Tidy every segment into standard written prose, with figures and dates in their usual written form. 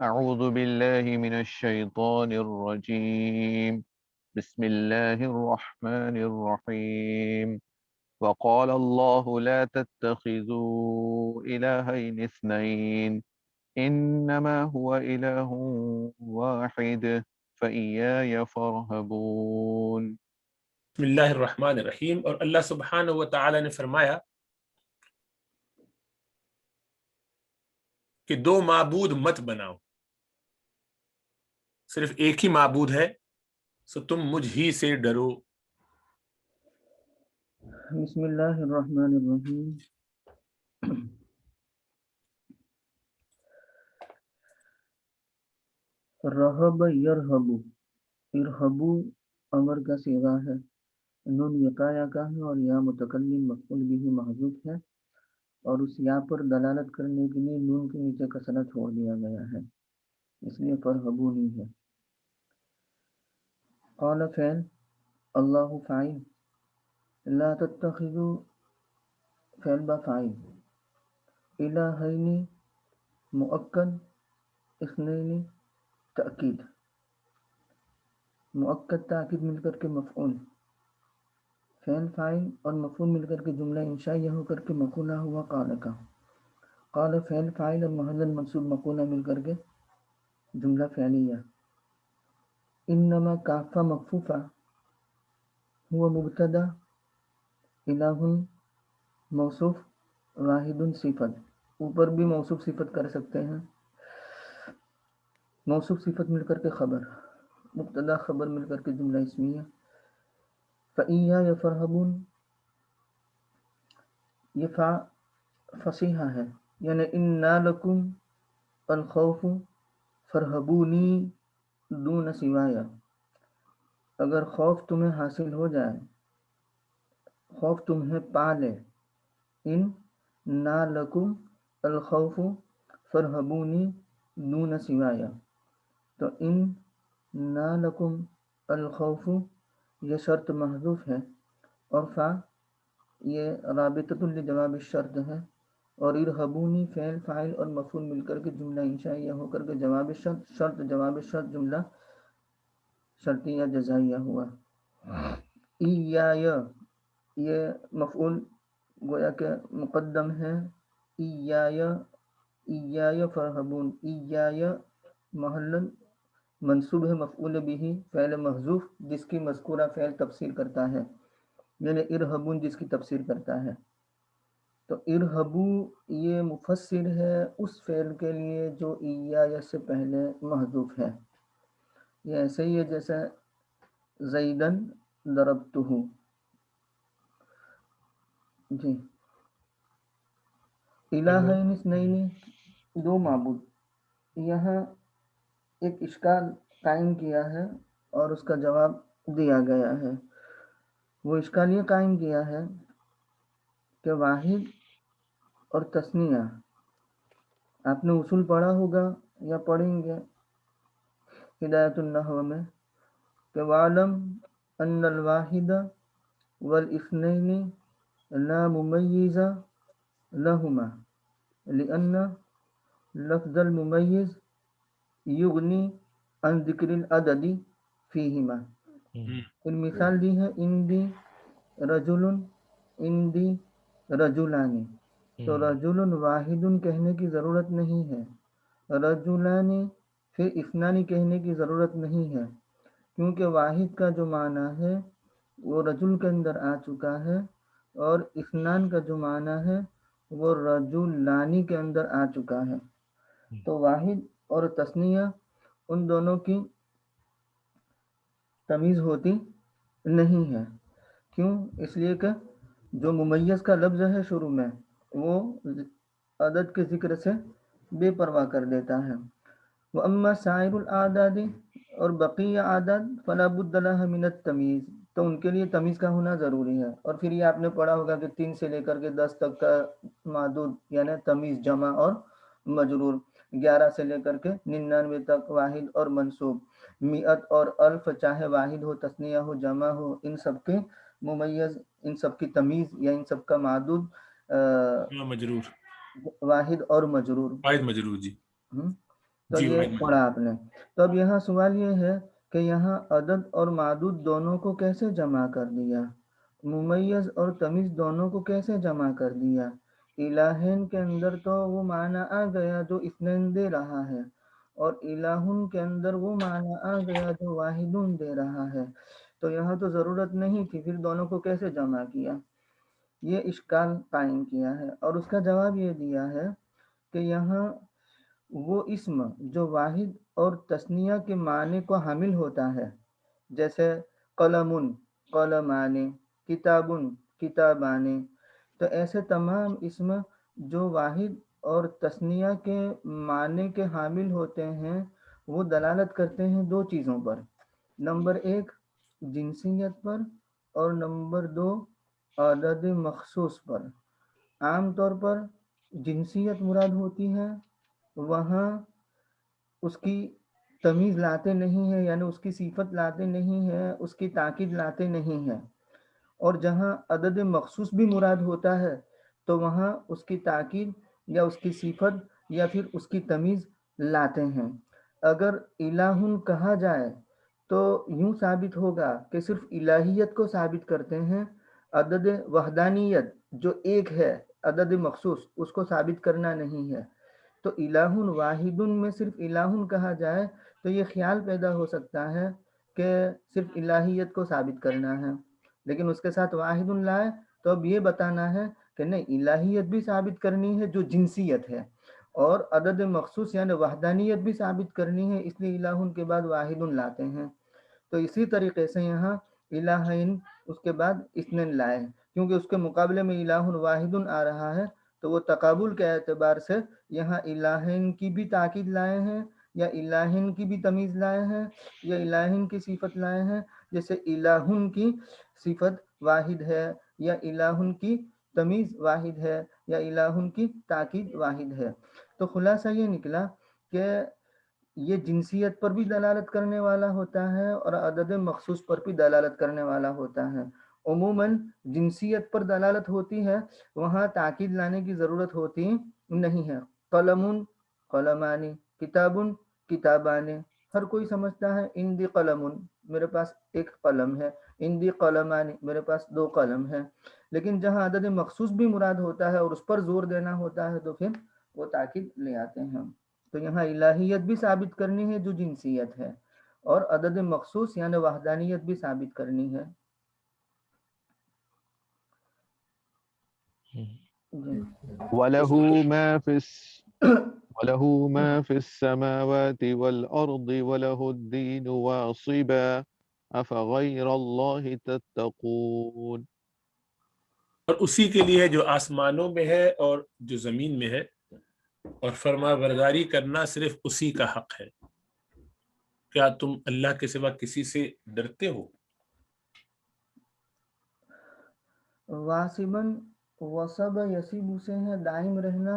أعوذ بالله من الشيطان الرجيم. بسم الله الرحمن الرحيم. وقال الله لا تتخذوا إلهين اثنين إنما هو إله واحد فإياي فارهبون. بسم اللہ الرحمن الرحیم. اور اللہ سبحانہ و تعالی نے فرمایا کہ دو معبود مت بناؤ، صرف ایک ہی معبود ہے، سو تم مجھ ہی سے ڈرو. بسم اللہ الرحمن الرحیم. رہب یرہبو، ارہبو امر کا صیغہ ہے، نون وقایا کا ہے اور یا متکلم مفعول بھی محذوف ہے، اور اس یا پر دلالت کرنے کے لیے نون کے نیچے کسرہ چھوڑ دیا گیا ہے، اس لیے فرہبو نہیں ہے. قال فعل، اللہ فاعل، لا تتخذو فعل با فاعل، الہین مؤکد، اثنین تأکید، مؤکد تاکید مل کر کے مفعول، فعل فاعل اور مفعول مل کر کے جملہ انشائیہ ہو کر کے مقولہ ہوا قال کا. قال فعل فاعل اور محل منصوب مقولہ مل کر کے جملہ فعلیہ. انما کافہ مخفوفہ ہوا مبتدا، الہ موصوف، واحد صفت. اوپر بھی موصوف صفت کر سکتے ہیں، موصوف صفت مل کر کے خبر، مبتدا خبر مل کر کے جملہ اسمیہ. فَإِيَّايَ فَارْهَبُونَ، یہ فا فصیحہ ہے، یعنی اِنَّا لَكُمْ الْخَوْفُ فَارْهَبُونِي دُونَ سِوَايَ. اگر خوف تمہیں حاصل ہو جائے، خوف تمہیں پالے، ان نا لکم الخوف فرہبونی دون سوایا، تو ان نا لکم الخوف یہ شرط محذوف ہے، اور فا یہ رابطۃ لجواب الشرط ہے، اور ارہبونی فعل فاعل اور مفعول مل کر کے جملہ انشائیہ ہو کر کے جواب شرط، شرط جواب شرط جملہ شرطیہ جزائیہ ہوا. ایایا یہ مفعول گویا کہ مقدم ہے، ایایا فرہبون، ایایا محل منصوب ہے مفعول بھی فعل محذوف جس کی مذکورہ فعل تفسیر کرتا ہے، یعنی ارہبون جس کی تفسیر کرتا ہے. تو ارہبو یہ مفسر ہے اس فعل کے لیے جو ایایا سے پہلے محذوف ہے. یہ ایسے ہی ہے جیسے زیدن ضربتہ. جی، الہین اثنین، دو معبود. یہاں ایک اشکال قائم کیا ہے اور اس کا جواب دیا گیا ہے. وہ اشکال یہ قائم کیا ہے کہ واحد اور تثنیہ، آپ نے اصول پڑھا ہوگا یا پڑھیں گے ہدایت النحو میں، کہ وَعْلَمْ أَنَّ الْوَاحِدَ وَالْإِثْنَيْنِ لَا مُمَيِّزَ لَهُمَا لِأَنَّ لفظ الممیز یغنی عن ذکر العدد فیہما. ان مثال دی ہے اندی رجل، اندی رجلانی، تو رجل واحد کہنے کی ضرورت نہیں ہے، رجلانی پھر اثنانی کہنے کی ضرورت نہیں ہے، کیونکہ واحد کا جو معنی ہے وہ رجل کے اندر آ چکا ہے، اور اثنان کا جو معنی ہے وہ رجلانی کے اندر آ چکا ہے. تو واحد اور تثنیہ ان دونوں کی تمیز ہوتی نہیں ہے. کیوں؟ اس لیے کہ جو ممیز کا لفظ ہے شروع میں وہ عدد کے ذکر سے بے پرواہ کر دیتا ہے. وَأَمَّا سَائِرُ الْأَعْدَادِ، اور بقیہ اعداد فَلَا بُدَّ لَهَا مِنَ التَّمْيِيزِ، تو ان کے لیے تمیز کا ہونا ضروری ہے. اور پھر یہ آپ نے پڑھا ہوگا کہ 3 سے لے کر کے 10 تک کا معدود یعنی تمیز جمع اور مجرور، 11 سے لے کر کے 99 تک واحد اور منصوب، 100 اور 1000 چاہے واحد ہو تثنیہ ہو جمع ہو، ان سب کے ممیز، ان سب کی تمیز یا ان سب کا معدود مجرور، واحد اور مجرور. واحد مجرور. جی. تو جی یہ وحید مانی۔ پڑھا آپ نے۔ تو اب یہاں سوال یہ ہے کہ یہاں عدد اور معدود دونوں کو کیسے جمع کر دیا، ممیز اور تمیز دونوں کو کیسے جمع کر دیا؟ الہین کے اندر تو وہ معنی آ گیا جو اثنین دے رہا ہے، اور الہن کے اندر وہ معنی آ گیا جو واحدن دے رہا ہے، تو یہاں تو ضرورت نہیں تھی، پھر دونوں کو کیسے جمع کیا؟ یہ اشکال قائم کیا ہے، اور اس کا جواب یہ دیا ہے کہ یہاں وہ اسم جو واحد اور تثنیہ کے معنی کو حامل ہوتا ہے، جیسے قلم قلمان، کتاب کتابان، تو ایسے تمام اسم جو واحد اور تثنیہ کے معنی کے حامل ہوتے ہیں وہ دلالت کرتے ہیں دو چیزوں پر، نمبر ایک جنسیت پر، اور نمبر دو عدد مخصوص پر۔ عام طور پر جنسیت مراد ہوتی ہے، وہاں اس کی تمیز لاتے نہیں ہیں، یعنی اس کی صفت لاتے نہیں ہیں، اس کی تاکید لاتے نہیں ہیں، اور جہاں عدد مخصوص بھی مراد ہوتا ہے تو وہاں اس کی تاکید یا اس کی صفت یا پھر اس کی تمیز لاتے ہیں۔ اگر الہن کہا جائے تو یوں ثابت ہوگا کہ صرف الہیت کو ثابت کرتے ہیں، عدد وحدانیت جو ایک ہے، عدد مخصوص، اس کو ثابت کرنا نہیں ہے۔ تو الہن واحدن میں صرف الہن کہا جائے تو یہ خیال پیدا ہو سکتا ہے کہ صرف الہیت کو ثابت کرنا ہے، لیکن اس کے ساتھ واحد لائے تو اب یہ بتانا ہے کہ نہیں، الہیت بھی ثابت کرنی ہے جو جنسیت ہے، اور عدد مخصوص یعنی وحدانیت بھی ثابت کرنی ہے، اس لیے الہن کے بعد واحد لاتے ہیں۔ تو اسی طریقے سے یہاں الہین اس کے بعد اثنین لائے ہیں، کیونکہ اس کے مقابلے میں الہن واحد آ رہا ہے، تو وہ تقابل کے اعتبار سے یہاں الہین کی بھی تاکید لائے ہیں، یا الہین کی بھی تمیز لائے ہیں، یا الہین کی صفت لائے ہیں، جیسے الہن کی صفت واحد ہے، یا الہن کی تمیز واحد ہے، یا الہن کی تاکید واحد ہے۔ تو خلاصہ یہ نکلا کہ یہ جنسیت پر بھی دلالت کرنے والا ہوتا ہے اور عدد مخصوص پر بھی دلالت کرنے والا ہوتا ہے۔ عموماً جنسیت پر دلالت ہوتی ہے، وہاں تاکید لانے کی ضرورت ہوتی نہیں ہے۔ قلم قلمان، کتاب کتابان، ہر کوئی سمجھتا ہے اندی قلم، میرے پاس ایک قلم ہے، اندی قلمان، میرے پاس دو قلم ہے، لیکن جہاں عدد مخصوص بھی مراد ہوتا ہے اور اس پر زور دینا ہوتا ہے تو پھر وہ تاکید لے آتے ہیں۔ تو یہاں الہیت بھی ثابت کرنی ہے جو جنسیت ہے، اور عدد مخصوص یعنی وحدانیت بھی ثابت کرنی ہے۔ جی وَلَهُ مَا فِي وَلَهُ مَا فِي السَّمَاوَاتِ وَالْأَرْضِ وَلَهُ الدِّينُ وَاصِبًا أَفَغَيْرَ اللَّهِ تَتَّقُونَ۔ اور اسی کے لیے جو آسمانوں میں ہے اور جو زمین میں ہے، اور فرما برداری کرنا صرف اسی کا حق ہے، کیا تم اللہ کے سوا کسی سے ڈرتے ہو؟ واسبن وصب یسیب سے ہے دائم رہنا،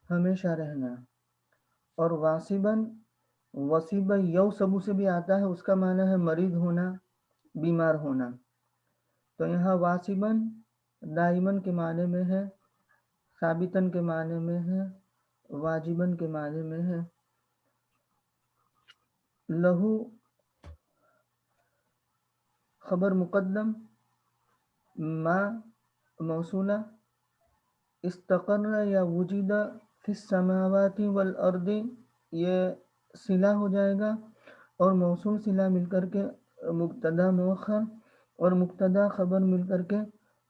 ہمیشہ رہنا، اور واسبن وصیب یوسب سے بھی آتا ہے، اس کا معنی ہے مریض ہونا، بیمار ہونا۔ تو یہاں واسبن دائمن کے معنی میں ہے، ثابتن کے معنی میں ہے، واجبن کے معنی میں ہے۔ لہو خبر مقدم، ما موصولہ، استقر یا وجد فی السماوات والارض یہ صلہ ہو جائے گا، اور موصول صلہ مل کر کے مبتدا مؤخر، اور مبتدا خبر مل کر کے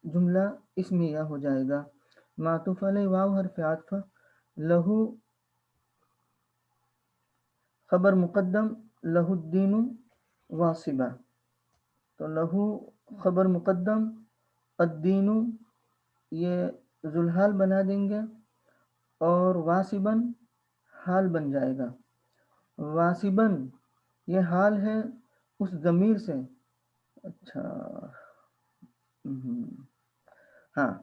جملہ اسمیہ ہو جائے گا۔ معطوف علیہ واو حرف عطف، لہو خبر مقدم، لہو الدین واصبہ، تو لہو خبر مقدم، الدین یہ ذوالحال بنا دیں گے، اور واصبن حال بن جائے گا۔ واصبن یہ حال ہے اس ضمیر سے، اچھا ہاں،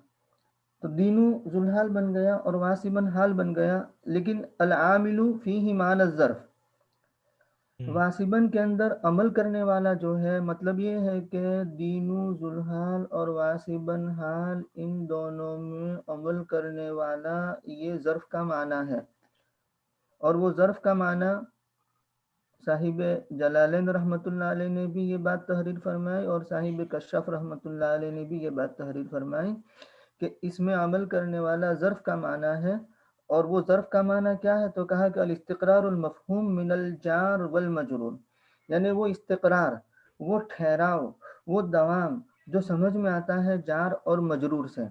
تو دینو ذوالحال بن گیا اور واصبن حال بن گیا، لیکن العامل فیہ معنی الظرف، واسبن کے اندر عمل کرنے والا جو ہے، مطلب یہ ہے کہ دینو ذوالحال اور واسبن حال، ان دونوں میں عمل کرنے والا یہ ظرف کا معنی ہے، اور وہ ظرف کا معنی صاحب جلالین رحمۃ اللہ علیہ نے بھی یہ بات تحریر فرمائی اور صاحب کشف رحمۃ اللہ علیہ نے بھی یہ بات تحریر فرمائی کہ اس میں عمل کرنے والا ظرف کا معنی ہے. اور وہ ظرف کا معنی کیا ہے؟ تو کہا کہ الاستقرار المفہوم من الجار والمجرور، یعنی وہ استقرار، وہ ٹھہراؤ، وہ دوام جو سمجھ میں آتا ہے جار اور مجرور سے.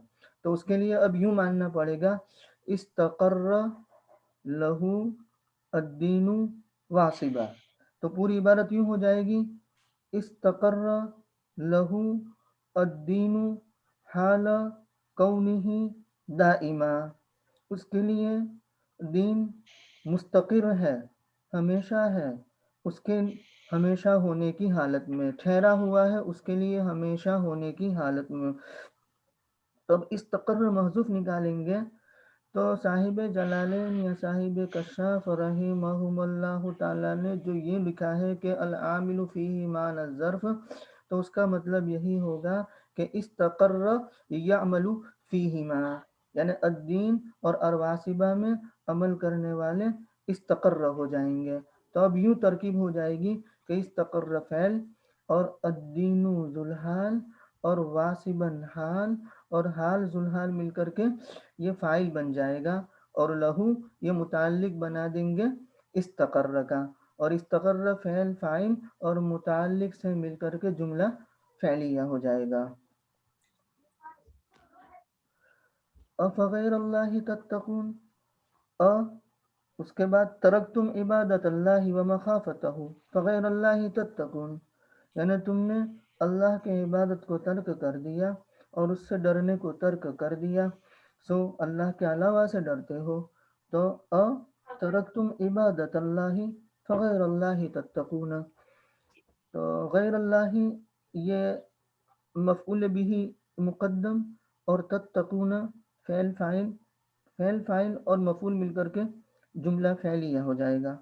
تو اس کے لیے اب یوں ماننا پڑے گا استقر لہو الدین واصبہ. تو پوری عبارت یوں ہو جائے گی استقر لہو الدین حال کونہ دائما. اس کے لیے دین مستقر ہے، ہمیشہ ہے، اس کے ہمیشہ ہونے کی حالت میں ٹھہرا ہوا ہے، اس کے لیے ہمیشہ ہونے کی حالت میں. تو اب استقر محذوف نکالیں گے تو صاحب جلالین یا صاحب کشاف رحمہم اللہ تعالیٰ نے جو یہ لکھا ہے کہ العامل فیہ معنی الظرف، تو اس کا مطلب یہی ہوگا کہ استقر یعمل فیہما، یعنی الدین اور الواصبہ میں عمل کرنے والے استقر ہو جائیں گے. تو اب یوں ترکیب ہو جائے گی کہ استقر فعل اور الدین ذوالحال اور واصباً حال اور حال ذوالحال مل کر کے یہ فاعل بن جائے گا، اور لہو یہ متعلق بنا دیں گے استقر کا، اور استقر فعل فاعل اور متعلق سے مل کر کے جملہ فعلیہ ہو جائے گا. افغیر اللہ تتقون، اس کے بعد ترکتم عبادت اللہ و مخافتہ فغیر اللہ تتقون، یعنی تم نے اللہ کے عبادت کو ترک کر دیا اور اس سے ڈرنے کو ترک کر دیا، سو اللہ کے علاوہ سے ڈرتے ہو. تو ترکتم عبادت اللہ فغیر اللہ تتقون، تو غیر اللہ یہ مفعول به مقدم اور تتقون فعل فاعل اور مفعول مل کر کے جملہ فعلیہ ہو جائے گا.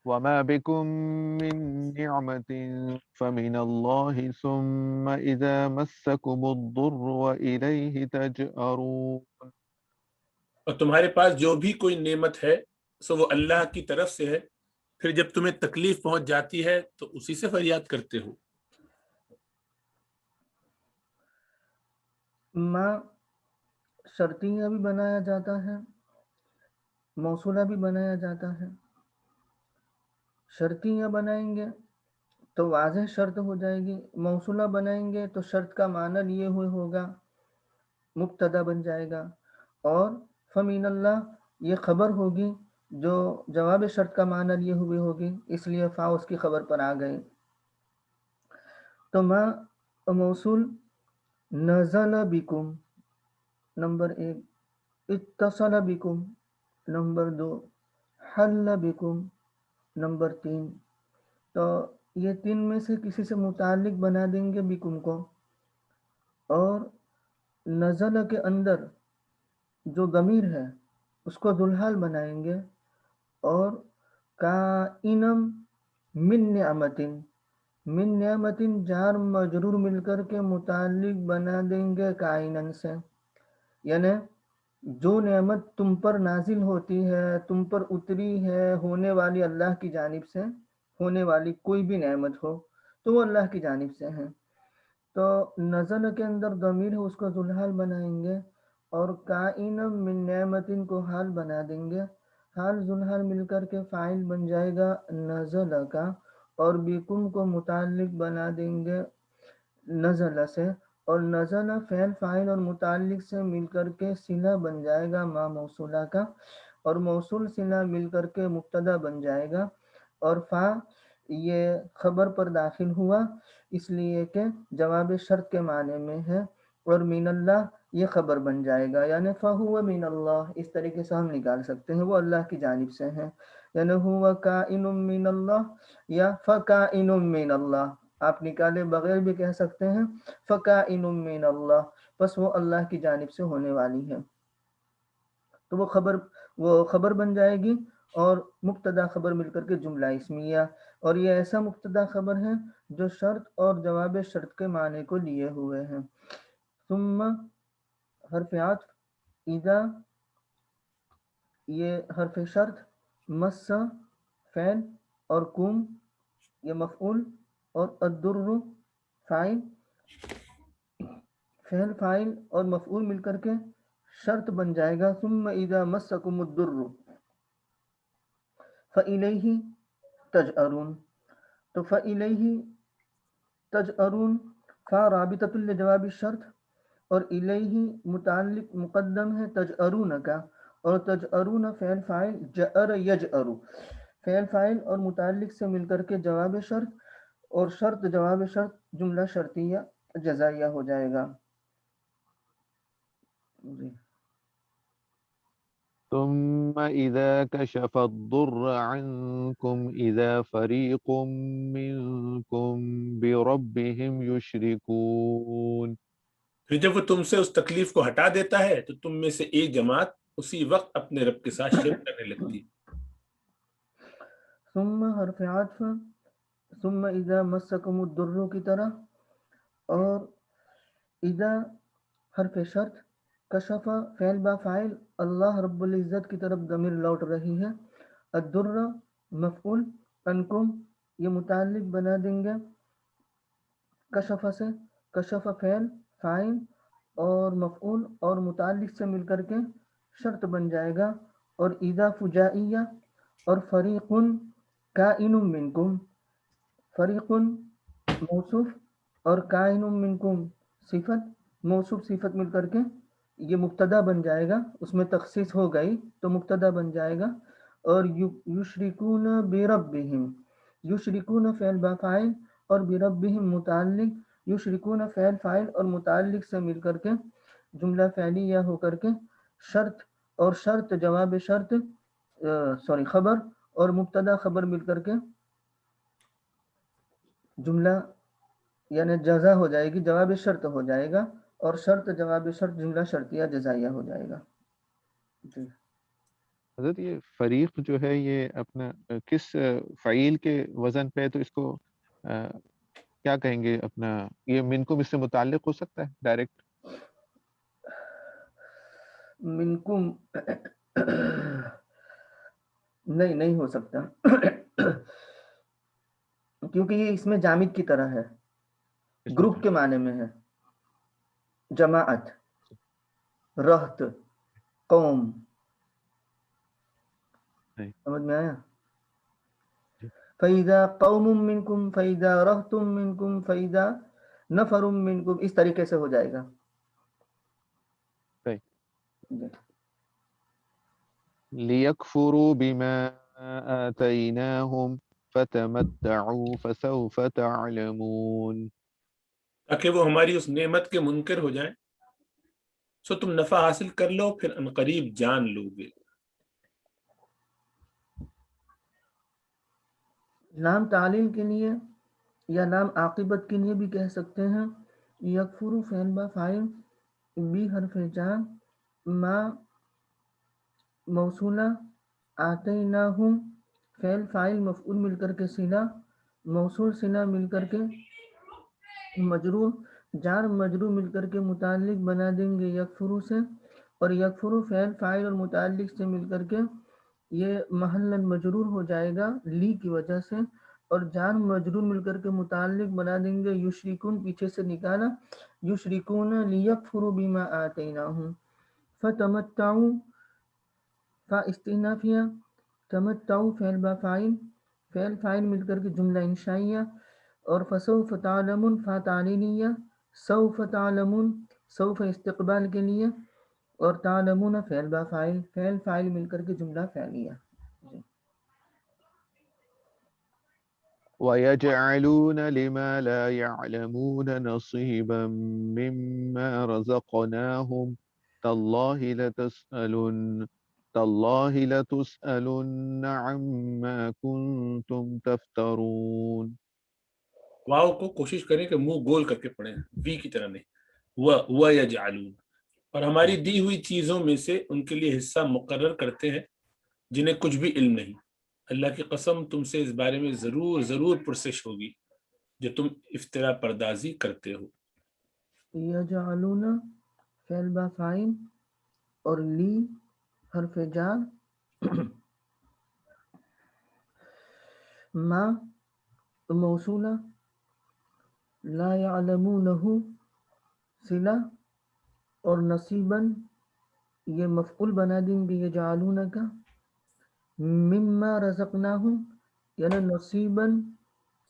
وما بكم من نعمة فمن الله ثم إذا مسكم الضر وإليه تجأرون. اور تمہارے پاس جو بھی کوئی نعمت ہے سو وہ اللہ کی طرف سے ہے، پھر جب تمہیں تکلیف پہنچ جاتی ہے تو اسی سے فریاد کرتے ہو. ما شرطیہ بھی بنایا جاتا ہے، موصولہ بھی بنایا جاتا ہے. شرطیہ بنائیں گے تو واضح شرط ہو جائے گی، موصولہ بنائیں گے تو شرط کا معنی لیے ہوئے ہوگا، مبتدا بن جائے گا. اور فمین اللہ یہ خبر ہوگی جو جواب شرط کا معنی لیے ہوئے ہوگی، اس لیے فا اس کی خبر پر آ گئے. تو ما موصول نزل بکم نمبر 1، اتصل بکم نمبر 2، حل بکم نمبر 3. تو یہ 3 میں سے کسی سے متعلق بنا دیں گے بکم کو، اور نزل کے اندر جو ضمیر ہے اس کو ذوالحال بنائیں گے، اور کائنم من نعمت جار مجرور مل کر کے متعلق بنا دیں گے کائنن سے، یعنی جو نعمت تم پر نازل ہوتی ہے، تم پر اتری ہے، ہونے والی اللہ کی جانب سے، ہونے والی کوئی بھی نعمت ہو تو وہ اللہ کی جانب سے ہے. تو نزل کے اندر ضمیر ہے اس کو ذوالحال بنائیں گے، اور کائنم من نعمت کو حال بنا دیں گے. حال ذوالحال مل کر کے فاعل بن جائے گا نزل کا، اور بیکم کو متعلق بنا دیں گے نزل سے، اور نزل فعل فاعل اور متعلق سے مل کر کے صلہ بن جائے گا ما موصولہ کا، اور موصول صلہ مل کر کے مبتدا بن جائے گا، اور فا یہ خبر پر داخل ہوا اس لیے کہ جواب شرط کے معنی میں ہے، اور من اللہ یہ خبر بن جائے گا، یعنی فہو من اللہ. اس طریقے سے ہم نکال سکتے ہیں وہ اللہ کی جانب سے ہیں، یعنی ہوا کائن من اللہ یا فکائن من اللہ. آپ نکالے بغیر بھی کہہ سکتے ہیں فکائن من اللہ، بس وہ اللہ کی جانب سے ہونے والی ہے. تو وہ خبر بن جائے گی، اور مبتدا خبر مل کر کے جملہ اسمیہ، اور یہ ایسا مبتدا خبر ہے جو شرط اور جواب شرط کے معنی کو لیے ہوئے ہیں. ثم حرف عطف اذا یہ حرف شرط، مس فعل اور کم یہ مفعول اور الدر فاعل، فعل فاعل اور مفعول مل کر کے شرط بن جائے گا. ثم اذا مسکم الضر فإلیہ تجأرون. تو فإلیہ تجأرون فا رابطۃ لجواب الشرط اور الیہ متعلق مقدم ہے تجأرون کا، اور تجأرون فعل فاعل، جأر یجأر فعل فاعل اور متعلق سے مل کر کے جواب شرط، اور شرط جواب شرط جملہ شرطیہ جزائیہ ہو جائے گا. جی. ثم إذا كشف الضر عنكم إذا فريق منكم بربهم يشركون. پھر جب وہ تم سے اس تکلیف کو ہٹا دیتا ہے تو تم میں سے ایک جماعت اسی وقت اپنے رب کے ساتھ شرک کرنے لگتی. ثم حرف عطف ثم اذا مسکم الضر کی طرح، اور اذا حرف شرط، کشف فعل با فاعل، اللہ رب العزت کی طرف ضمیر لوٹ رہی ہے. الضر مفعول، انکم یہ متعلق بنا دیں گے کشف سے، کشف فعل فاعل اور مفعول اور متعلق سے مل کر کے شرط بن جائے گا. اور اذا فجائیہ اور فریق کائن منکم، فریق موصوف اور کائن منکم صفت، موصوف صفت مل کر کے یہ مبتدا بن جائے گا، اس میں تخصیص ہو گئی تو مبتدا بن جائے گا. اور یشرکون بربہم، یشرکون فعل با فاعل اور بربہم متعلق، یشرکون فعل فاعل اور متعلق سے مل کر کے جملہ فعلیہ ہو کر کے شرط، اور شرط جواب شرط خبر اور مبتدا خبر مل کر کے جملہ یعنی جزا ہو جائے گی، جواب شرط ہو جائے گا، اور شرط جواب شرط جملہ شرطیہ جزائیہ ہو جائے گا. جی. حضرت یہ فریق جو ہے یہ اپنا کس فعیل کے وزن پہ ہے، تو اس کو کیا کہیں گے اپنا، یہ منکم اس سے متعلق ہو سکتا ہے ڈائریکٹ؟ منکم نہیں ہو سکتا کیونکہ یہ اس میں جامد کی طرح ہے، گروپ کے معنی میں ہے، جماعت، رہت، قوم. سمجھ میں آیا؟ فَإِذَا قَوْمٌ مِّنْكُمْ فَإِذَا رَهْطٌ مِّنْكُمْ فَإِذَا نَفَرٌ مِّنْكُمْ، اس طریقے سے ہو جائے گا. لِيَكْفُرُوا بِمَا آتَيْنَاهُمْ فَتَمَتَّعُوا فَسَوْفَ تَعْلَمُونَ. تاکہ وہ ہماری اس نعمت کے منکر ہو جائیں، سو تم نفع حاصل کر لو پھر عنقریب جان لو گے. لام تعلیل کے لیے یا لام عاقبت کے لیے بھی کہہ سکتے ہیں. یکفر فعل با فاعل، بی حرف جان، ما موصولہ، آتیناہم فعل فاعل مفعول مل کر کے صلہ، موصول صلہ مل کر کے مجرور، جار مجرور مل کر کے متعلق بنا دیں گے یکفرو سے، اور یکفرو فعل فاعل اور متعلق سے مل کر کے یہ محلاً مجرور ہو جائے گا لی کی وجہ سے، اور جار مجرور مل کر کے متعلق بنا دیں گے یشرکون، پیچھے سے نکالا، یشرکون لیکفروا بما آتیناہم. فتمتعوا فا استئنافیہ، تمتعوا فعل با فاعل، فعل فاعل مل کر کے جملہ انشائیہ، اور فسوف تعلمون فا تعلیلیہ، سوف تعلمون سوف استقبال کے لیے، اور تعلمون فعل با فاعل، فعل فاعل مل کر کے جملہ فعلیہ. وَيَجْعَلُونَ لِمَا لَا يَعْلَمُونَ نَصِيبًا مِّمَّا رَزَقْنَاهُمْ تَاللَّهِ لَتُسْأَلُنَّ عَمَّا كُنتُمْ تَفْتَرُونَ. واو کو کوشش کریں کہ منہ گول کر کے پڑھیں، وی کی طرح نہیں، وَيَجْعَلُونَ. اور ہماری دی ہوئی چیزوں میں سے ان کے لیے حصہ مقرر کرتے ہیں جنہیں کچھ بھی علم نہیں. اللہ کی قسم تم سے اس بارے میں ضرور پرسش ہوگی جو تم افترا پردازی کرتے ہو. یجعلون فعل با فاعل اور لی حرف جار ما موصولہ لا یعلمونہ صلہ اور نصیباً یہ مفعول بنا دیں گے یجعلون کا مما رزقناہم یعنی نصیباً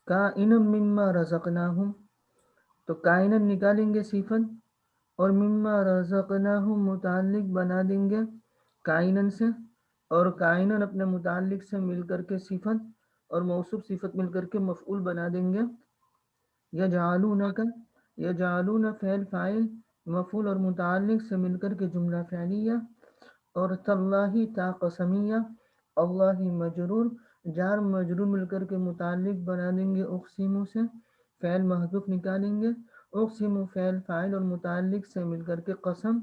کائنا مما رزقناہم تو کائنا نکالیں گے صفت اور مما رزقناہم متعلق بنا دیں گے کائنن سے اور کائنن اپنے متعلق سے مل کر کے صفت اور موصوف صفت مل کر کے مفعول بنا دیں گے یجعلون کا یجعلون فعل فاعل مفعول اور متعلق سے مل کر کے جملہ فعلیہ اور تاللہ تا قسمیہ اللہ مجرور جار مجرور مل کر کے متعلق بنا دیں گے اقسم سے فعل محذوف نکالیں گے اقسم فعل فاعل اور متعلق سے مل کر کے قسم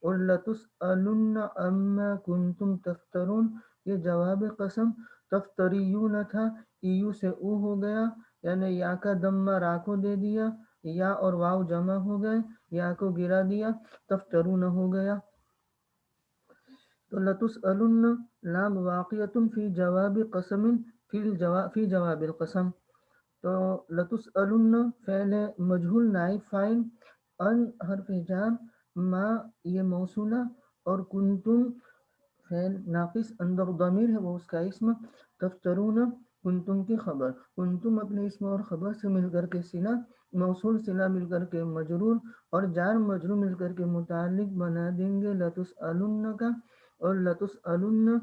اور لتسألن عما کنتم تفترون یہ جواب قسم تفتریون تھا ایو سے او ہو گیا یعنی یا کا دمہ را کو دے دیا یا اور واو جمع ہو گئے یا کو گرا دیا تفترون ہو گیا تو لتسألن لام واقعۃ فی جواب قسم فی جواب القسم تو لتسألن فعل مجہول نائب فاعل ان حرف جار ما یہ موصولہ اور کنتم فعل ناقص اندر ضمیر ہے وہ اس کا اسم تفترون کنتم کی خبر کنتم اپنے اسم اور خبر سے مل کر کے صلہ موصول صلہ مل کر کے مجرور اور جار مجرور مل کر کے متعلق بنا دیں گے لتسألن کا اور لتسألن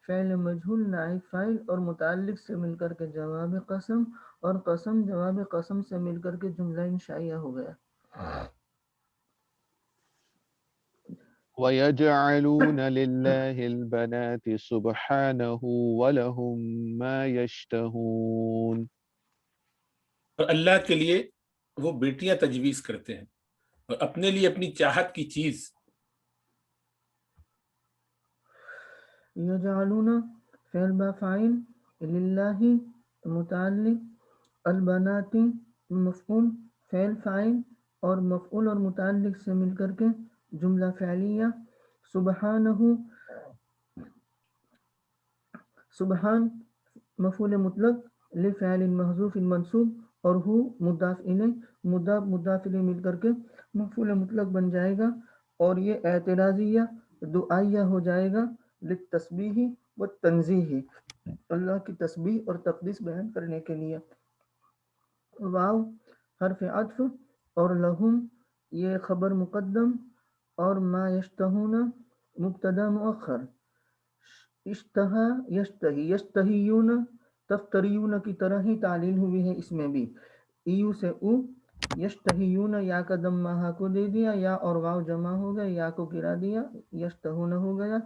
فعل مجہول نائب فاعل اور متعلق سے مل کر کے جواب قسم اور قسم جواب قسم سے مل کر کے جملہ انشائیہ ہو گیا وَيَجْعَلُونَ لِلَّهِ الْبَنَاتِ سُبْحَانَهُ وَلَهُم مَّا يَشْتَهُونَ اور اللہ کے لیے وہ بیٹیاں تجویز کرتے ہیں اور اپنے لیے اپنی چاہت کی چیز یجعلون فعل با فاعل للہ متعلق البنات مفعول فعل فاعل اور مفعول اور متعلق سے مل کر کے جملہ فعلیہ سبحانہ سبحان مفعول مطلق لفعل محذوف منصوب اور ہو مضاف الیہ مضاف الیہ مل کر کے مفعول مطلق بن جائے گا اور یہ اعتراضیہ دعائیہ ہو جائے گا للتسبیح والتنزیہ اللہ کی تسبیح اور تقدیس بیان کرنے کے لیے واو حرف عطف اور لہم یہ خبر مقدم اور ما یشتہون مبتدا مؤخر اشتہا یشتہی یشتہیون تفتریون کی طرح ہی تعلیل ہوئی ہے اس میں بھی ایو سے او یشتہیون یا کا دم مہا کو دے دیا یا اور واو جمع ہو گیا یا کو گرا دیا یشتہون ہو گیا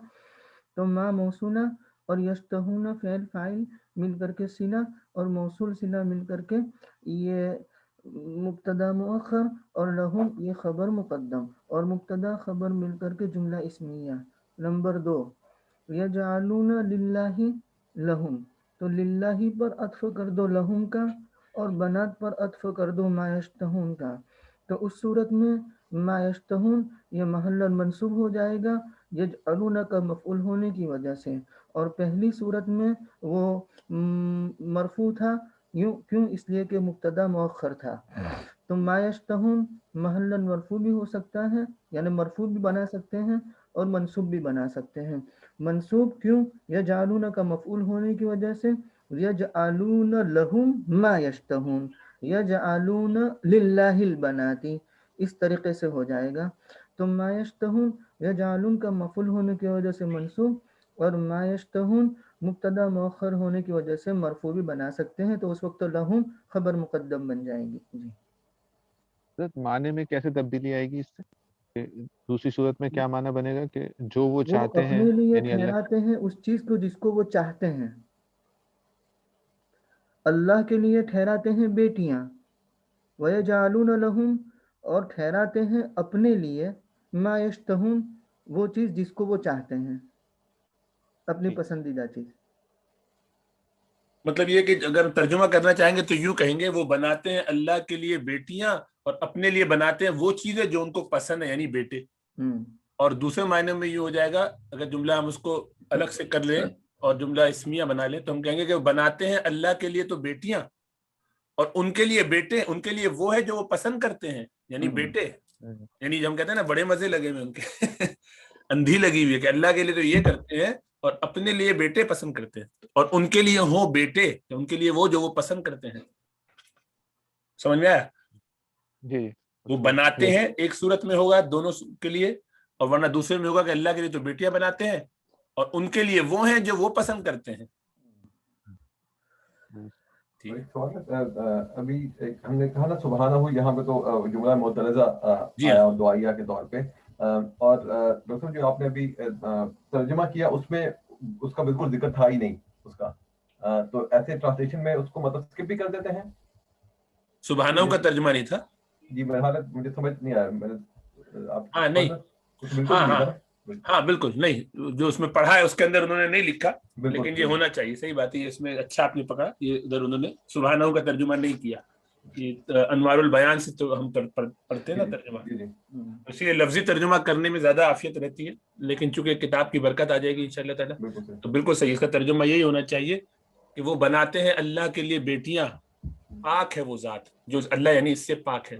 تو ما موصولہ اور یشتہون فعل فاعل مل کر کے صلہ اور موصول صلہ مل کر کے یہ مبتدا مؤخر اور لہم یہ خبر مقدم اور مبتدا خبر مل کر کے جملہ اسمیہ نمبر 2 یجعلون للہ لہم تو للہ پر عطف کر دو لہم کا اور بنات پر عطف کر دو ما یشتہون کا تو اس صورت میں ما یشتہون یہ محل منصوب ہو جائے گا یجعلون کا مفعول ہونے کی وجہ سے اور پہلی صورت میں وہ مرفوع تھا کیوں اس لیے کہ مبتدا مؤخر تھا تو ما یشتہون محل مرفوع بھی ہو سکتا ہے یعنی مرفوع بھی بنا سکتے ہیں اور منصوب بھی بنا سکتے ہیں منصوب کیوں یجعلون کا مفعول ہونے کی وجہ سے یجعلون لہم ما یشتہون یجعلون للہ البنات اس طریقے سے ہو جائے گا تو ما یشتہون یجعلون کا مفعول ہونے کی وجہ سے منصوب اور ما یشتہون مبتدا مؤخر ہونے کی وجہ سے مرفوع بھی بنا سکتے ہیں تو اس وقت لہم خبر مقدم بن جائے گی جی معنی میں کیسے تبدیلی آئے گی اس سے دوسری صورت میں کیا معنی بنے گا کہ جو وہ چاہتے ہیں اپنے لیے یعنی اللہ ٹھہراتے ہیں اس چیز کو جس کو وہ چاہتے ہیں اللہ کے لیے ٹھہراتے ہیں بیٹیاں وَيَجْعَلُونَ لَهُمْ اور ٹھہراتے ہیں اپنے لیے ما یشتہون وہ چیز جس کو وہ چاہتے ہیں اپنی پسندیدہ چیز مطلب یہ کہ اگر ترجمہ کرنا چاہیں گے تو یوں کہیں گے وہ بناتے ہیں اللہ کے لیے بیٹیاں اور اپنے لیے بناتے ہیں وہ چیزیں جو ان کو پسند ہے یعنی بیٹے اور دوسرے معنی میں یہ ہو جائے گا، اگر جملہ ہم اس کو الگ سے کر لیں اور جملہ اسمیہ بنا لیں تو ہم کہیں گے کہ وہ بناتے ہیں اللہ کے لیے تو بیٹیاں، اور ان کے لیے بیٹے، ان کے لیے وہ ہے جو وہ پسند کرتے ہیں، یعنی بیٹے، یعنی ہم کہتے ہیں نا بڑے مزے لگے ہوئے ان کے اندھی لگی ہوئی ہے کہ اللہ کے لیے تو یہ کرتے ہیں اور اپنے لیے بیٹے پسند کرتے ہیں، اور ان کے لیے ہوں بیٹے، ان کے لیے وہ جو وہ پسند کرتے ہیں. سمجھ میں آیا؟ جی وہ بناتے ہیں ایک صورت میں ہوگا دونوں کے لیے، اور ورنہ دوسرے میں ہوگا کہ اللہ کے لیے تو بیٹیاں بناتے ہیں اور ان کے لیے وہ ہیں جو وہ پسند کرتے ہیں. ایک سوال ہے، ابھی ہم نے کہا نا سبحانہ ہو، یہاں پہ تو جملہ معترضہ جی آیا ہاں. اور دعائیہ کے طور پہ، اور ڈاکٹر جو آپ نے ابھی ترجمہ کیا اس میں اس کا بالکل ذکر تھا ہی نہیں اس کا، تو ایسے ٹرانسلیشن میں اس کو مطلب اسکپ بھی کر دیتے ہیں. سبحانہ کا ترجمہ نہیں تھا. جی میرے حالت مجھے سمجھ نہیں آیا، میں نے آپ ہاں نہیں، بالکل ہاں نہیں ہاں لکھا نا. ہاں بالکل نہیں، جو اس میں پڑھا ہے اس کے اندر انہوں نے نہیں لکھا، بالکل لیکن یہ ہونا چاہیے. صحیح بات ہے، اس میں اچھا آپ نے پکڑا، یہ ادھر انہوں نے سبحانہ کا ترجمہ نہیں کیا. یہ انوار البیان سے تو ہم پڑھتے ہیں نا ترجمہ، جی جی اسی لیے لفظی ترجمہ کرنے میں زیادہ عافیت رہتی ہے، لیکن چونکہ کتاب کی برکت آ جائے گی انشاءاللہ تعالیٰ بالکل صحیح. تو بالکل صحیح. اس کا ترجمہ یہی ہونا چاہیے کہ وہ بناتے ہیں اللہ کے لیے بیٹیاں، پاک ہے وہ ذات جو اللہ یعنی اس سے پاک ہے،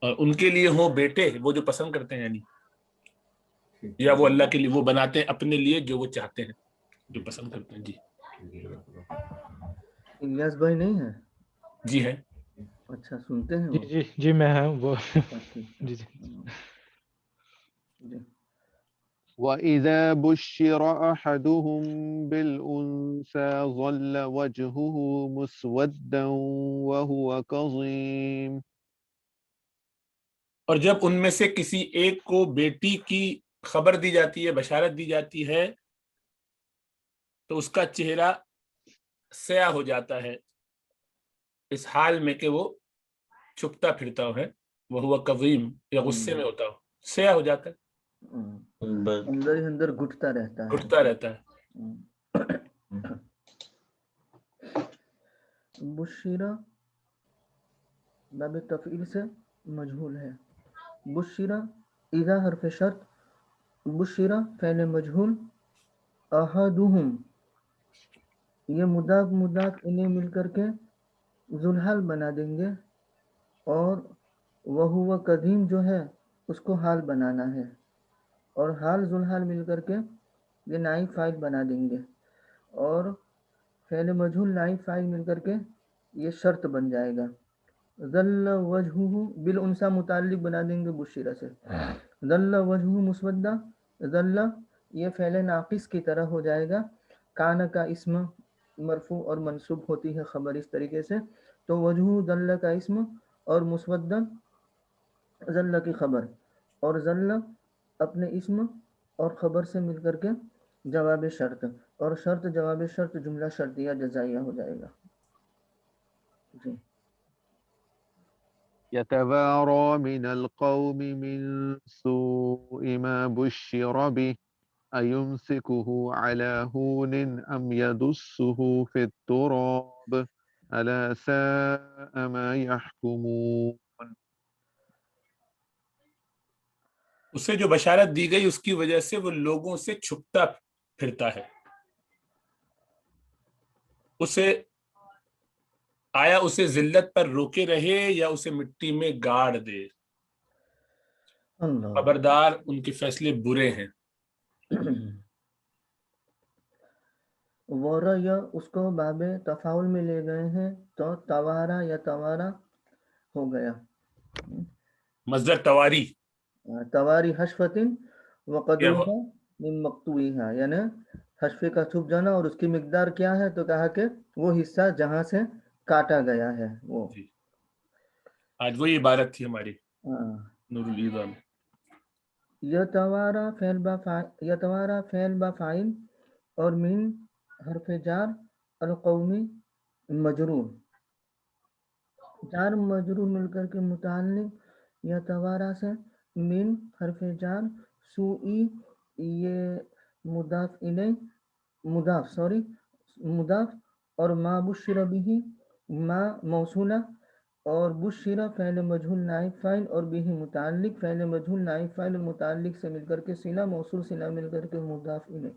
اور ان کے لیے ہوں بیٹے وہ جو پسند کرتے ہیں، یعنی یا وہ اللہ کے لیے وہ بناتے ہیں اپنے لیے جو وہ چاہتے ہیں، جو پسند کرتے ہیں. جی الیاس بھائی نہیں ہے؟ جی ہے. اچھا سنتے ہیں جی وہ؟ جی جی میں ہوں وہ. جی جی. وَإِذَا بُشِّرَ أَحَدُهُم بِالْأُنثَى ظَلَّ وَجْهُهُ مُسْوَدًّا وَهُوَ كَظِيمٌ. اور جب ان میں سے کسی ایک کو بیٹی کی خبر دی جاتی ہے، بشارت دی جاتی ہے، تو اس کا چہرہ سیاہ ہو جاتا ہے اس حال میں کہ وہ چھپتا پھرتا ہے، وہ کظیم یا غصے میں ہوتا ہو، سیاہ ہو جاتا ہے، اندر ہی اندر گھٹتا رہتا ہے. اٹھتا رہتا ہے. بشیرہ باب تفعیل سے مجہول ہے. بشیرہ اذا حرف شرط، بشیرہ فعل مجہول، احدہم یہ مضاف مضاف انہیں مل کر کے ذوالحال بنا دیں گے، اور وہو قدیم جو ہے اس کو حال بنانا ہے، اور حال ذوالحال مل کر کے یہ نائب فاعل بنا دیں گے، اور فعل مجہول نائب فاعل مل کر کے یہ شرط بن جائے گا. ظل وجہہ بالانثی متعلق بنا دیں گے بشیرہ سے. ظل وجہہ مسودہ، ظل یہ فعل ناقص کی طرح ہو جائے گا. کان کا اسم مرفوع اور منصوب ہوتی ہے خبر اس طریقے سے، تو وجہ ظل کا اسم اور مسودہ ظل کی خبر، اور ظل اپنے اسم اور خبر سے مل کر کے جواب شرط، اور شرط جواب شرط جملہ شرطیہ جزائیہ ہو جائے گا. جی. يتوارى من القوم من سوء ما بشر به أيمسكه على هون أم يدسه في التراب ألا ساء ما يحكمون. اسے جو بشارت دی گئی اس کی وجہ سے وہ لوگوں سے چھپتا پھرتا ہے. اسے ذلت پر روکے رہے یا اسے مٹی میں گاڑ دے، اللہ خبردار ان کے فیصلے برے ہیں. وورا یا اس کو باب تفاعل میں لے گئے ہیں تو توارا یا توارا ہو گیا. مصدر تواری، تواری حشفتن کیا وقدرها من مقطوعها، یعنی حشفے کا چھپ جانا اور اس کی مقدار کیا ہے، تو کہا کہ وہ حصہ جہاں سے کاٹا گیا ہے وہ. جی آج وہی عبارت تھی ہماری ہاں. نور الایضاح میں. یتوارا فعل با فاعل اور من حرف جار، القومی مجرور، جار مجرور مل کر کے متعلق یتوارا سے، من حرف جار، سوئی یہ مضاف اور ما بشر بھی ما موصولہ، اور بشرا فعل مجہول نائب فاعل اور بھی متعلق فعل مجہول نائب فاعل اور متعلق سے مل کر کے صلہ موصول صلہ مل کر کے مضاف الیہ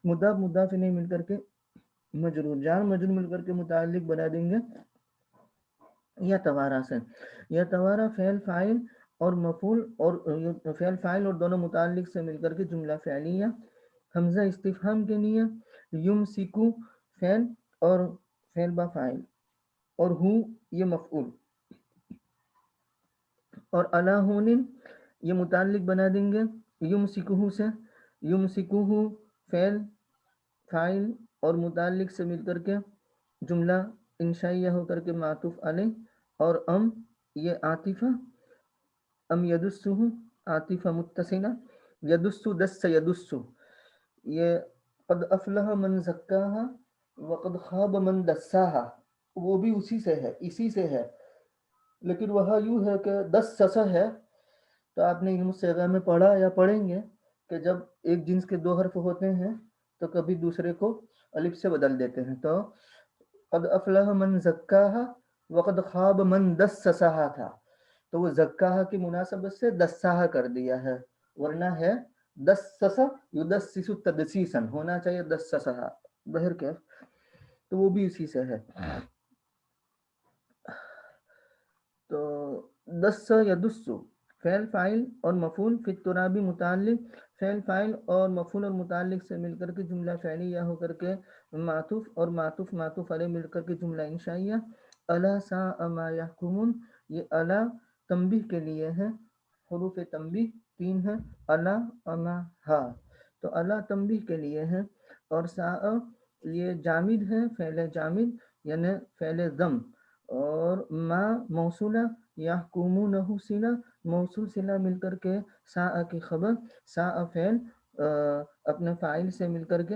مضاف الیہ مل کر کے مجرور جار مجرور مل کر کے متعلق بنا دیں گے یا توارا سے یا توارا فعل فاعل اور مفعول اور فعل فاعل اور دونوں متعلق سے مل کر کے جملہ فعلیہ حمزہ استفہام کے لیے یمسکو فعل اور فعل با فاعل اور ہو یہ مفعول اور الا ہون یہ متعلق بنا دیں گے یمسکو سے یمسکو فعل فاعل اور متعلق سے مل کر کے جملہ انشائیہ ہو کر کے معطوف علیہ اور یہ عاطفہ یدسہ عاطفہ متصلہ یدس دس یدس یہ قد افلح من زکاہا وقد خاب من دساہا وہ بھی اسی سے ہے لیکن وہاں یوں ہے کہ دس سسا ہے تو آپ نے علم صیغہ میں پڑھا یا پڑھیں گے کہ جب ایک جنس کے دو حرف ہوتے ہیں تو کبھی دوسرے کو الف سے بدل دیتے ہیں تو قد افلح من زکاہا وقد خاب من دسسہا تھا تو وہ زکاہا کی مناسبت سے دساہا کر دیا ہے ورنہ ہے دسسا یدسس تدسیسا ہونا چاہیے دسسہا بہر کیف تو وہ بھی اسی سے ہے تو دس یدس فعل فاعل اور مفعول فی الترابی متعلق فعل فاعل اور مفعول اور متعلق سے مل کر کے جملہ فعلیہ ہو کر کے معطوف اور معطوف علیہ مل کر کے جملہ انشائیہ الا ساء ما یحکمون یہ الا تنبیہ کے لیے ہے حروف تنبیہ 3 ہے الا اما ہا تو الا تنبیہ کے لیے ہے اور ساء یہ جامد ہے فعل جامد یعنی فعل ضم اور ما موصولہ یحکمونہ صلہ موصول صلہ مل کر کے ساء کی خبر ساء فعل اپنے فاعل سے مل کر کے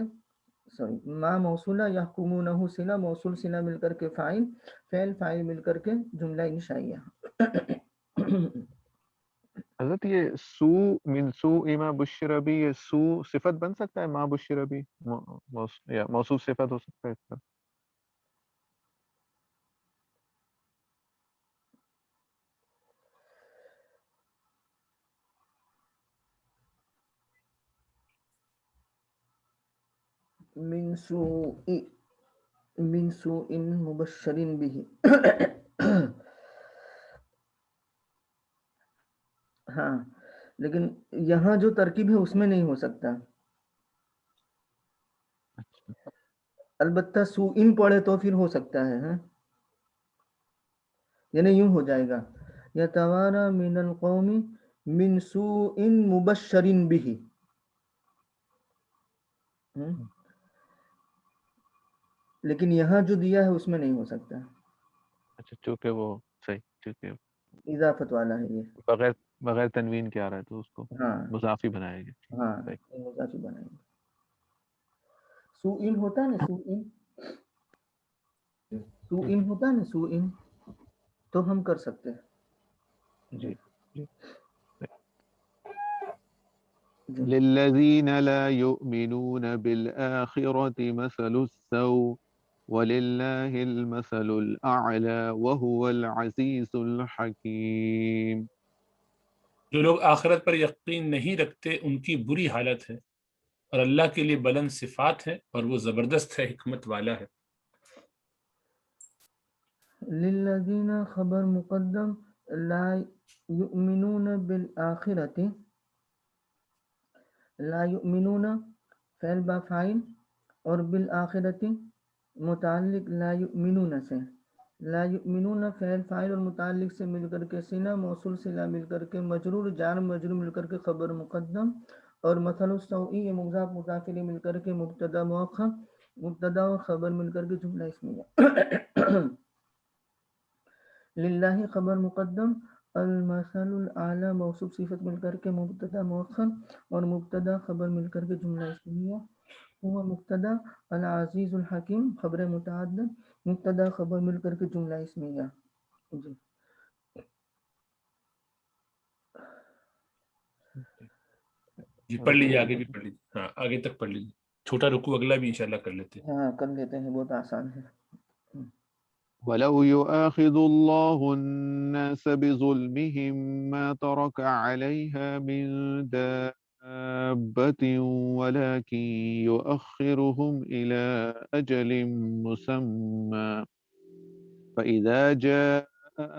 ما موصولہ یحکمونہ صلہ موصول صلہ مل کر کے فاعل مل کر کے جملہ انشائیہ حضرت یہ سو من سوء ما بشر بھی یہ سو صفت بن سکتا ہے ما بشر بھی یا موصوف صفت ہو سکتا ہے اس کا من سوء مبشرین بھی ہاں لیکن یہاں جو ترکیب ہے اس میں نہیں ہو سکتا البتہ سوء پڑھے تو پھر ہو سکتا ہے ہاں یعنی یوں ہو جائے گا یتوارا من القوم من سوء مبشرین بھی لیکن یہاں جو دیا ہے اس میں نہیں ہو سکتا اچھا چونکہ وہ صحیح چونکہ اضافت والا ہے یہ بغیر تنوین کے آ رہا ہے تو اس کو ہاں مضافی بنائے گا ہاں صحیح مضافی بنائیں گے سوئن ہوتا ہے نا سوئن ہوتا ہے نا سوئن تو ہم کر سکتے ہیں جی جی للذین لا یؤمنون بالآخرة مثل السوء وَلِلَّهِ الْمَثَلُ الْأَعْلَى وَهُوَ الْعَزِيزُ الْحَكِيمُ جو لوگ آخرت پر یقین نہیں رکھتے ان کی بری حالت ہے اور اللہ کے لیے بلند صفات ہے اور وہ زبردست ہے حکمت والا ہے للذین خبر مقدم لا یؤمنون بالآخرة لا یؤمنون فعل با فاعل اور بالآخرت متعلق لا یؤمنون سے لا یؤمنون فعل فاعل اور متعلق سے مل کر کے صلہ موصول صلہ مل کر کے مجرور جار مجرور مل کر کے خبر مقدم اور مثل السوء یہ مضاف مضاف الیہ مل کر کے مبتدا مؤخر مبتدا و خبر مل کر کے جملہ اسمیہ للہ خبر مقدم المثل الاعلی موصوف صفت مل کر کے مبتدا مؤخر اور مبتدا خبر مل کر کے جملہ اسمیہ ہوا مبتدا العزیز الحکیم خبر متعدد مبتدا خبر مل کر کے جملہ اسمیہ جی جی پڑھ لیجیے آگے بھی پڑھ لیجیے ہاں آگے تک پڑھ لیجیے چھوٹا رکوع اگلا بھی انشاءاللہ کر لیتے ہیں ہاں کر لیتے ہیں بہت آسان ہے وَلَوْ يُؤَاخِذُ اللَّهُ النَّاسَ بِظُلْمِهِمْ مَا تَرَكَ عَلَيْهَا مِن دَابَّةٍ وَلَكِن يُؤَخِّرُهُمْ إِلَى أَجَلٍ مُّسَمًّى فَإِذَا جَاءَ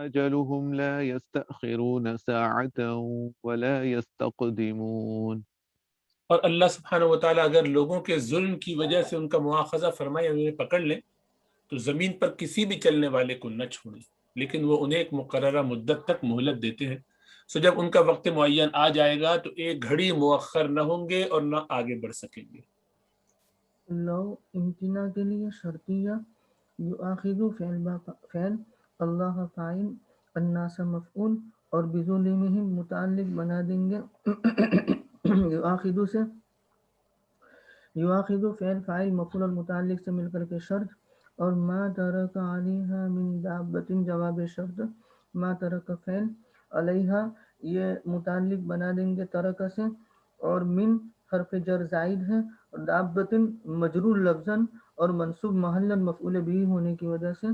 أَجَلُهُمْ لَا يَسْتَأْخِرُونَ سَاعَةً وَلَا يَسْتَقْدِمُونَ۔ اور اللہ سبحانہ و تعالیٰ اگر لوگوں کے ظلم کی وجہ سے ان کا مواخذہ فرمائے، انہیں پکڑ لیں، تو زمین پر کسی بھی چلنے والے کو نہ چھوڑیں، لیکن وہ انہیں ایک مقررہ مدت تک مہلت دیتے ہیں۔ سو جب ان کا وقت معین آ جائے گا تو ایک گھڑی مؤخر نہ ہوں گے اور نہ آگے بڑھ سکیں گے۔ لو امتناع کے لیے شرطیہ، یؤاخذو فعل، اللہ فاعل، الناس مفعول اور بظلمہم متعلق بنا دیں گے۔ یؤاخذو سے یؤاخذو فعل فاعل مفعول اور متعلق سے مل کر کے شرط، اور ما ترک علیہا من دابۃ جواب شرط، ما ترک فعل، علیہا یہ متعلق بنا دیں گے ترک سے، اور من حرف جر زائد ہے، اور دابۃ مجرور لفظاً اور منصوب محلا مفعول بھی ہونے کی وجہ سے،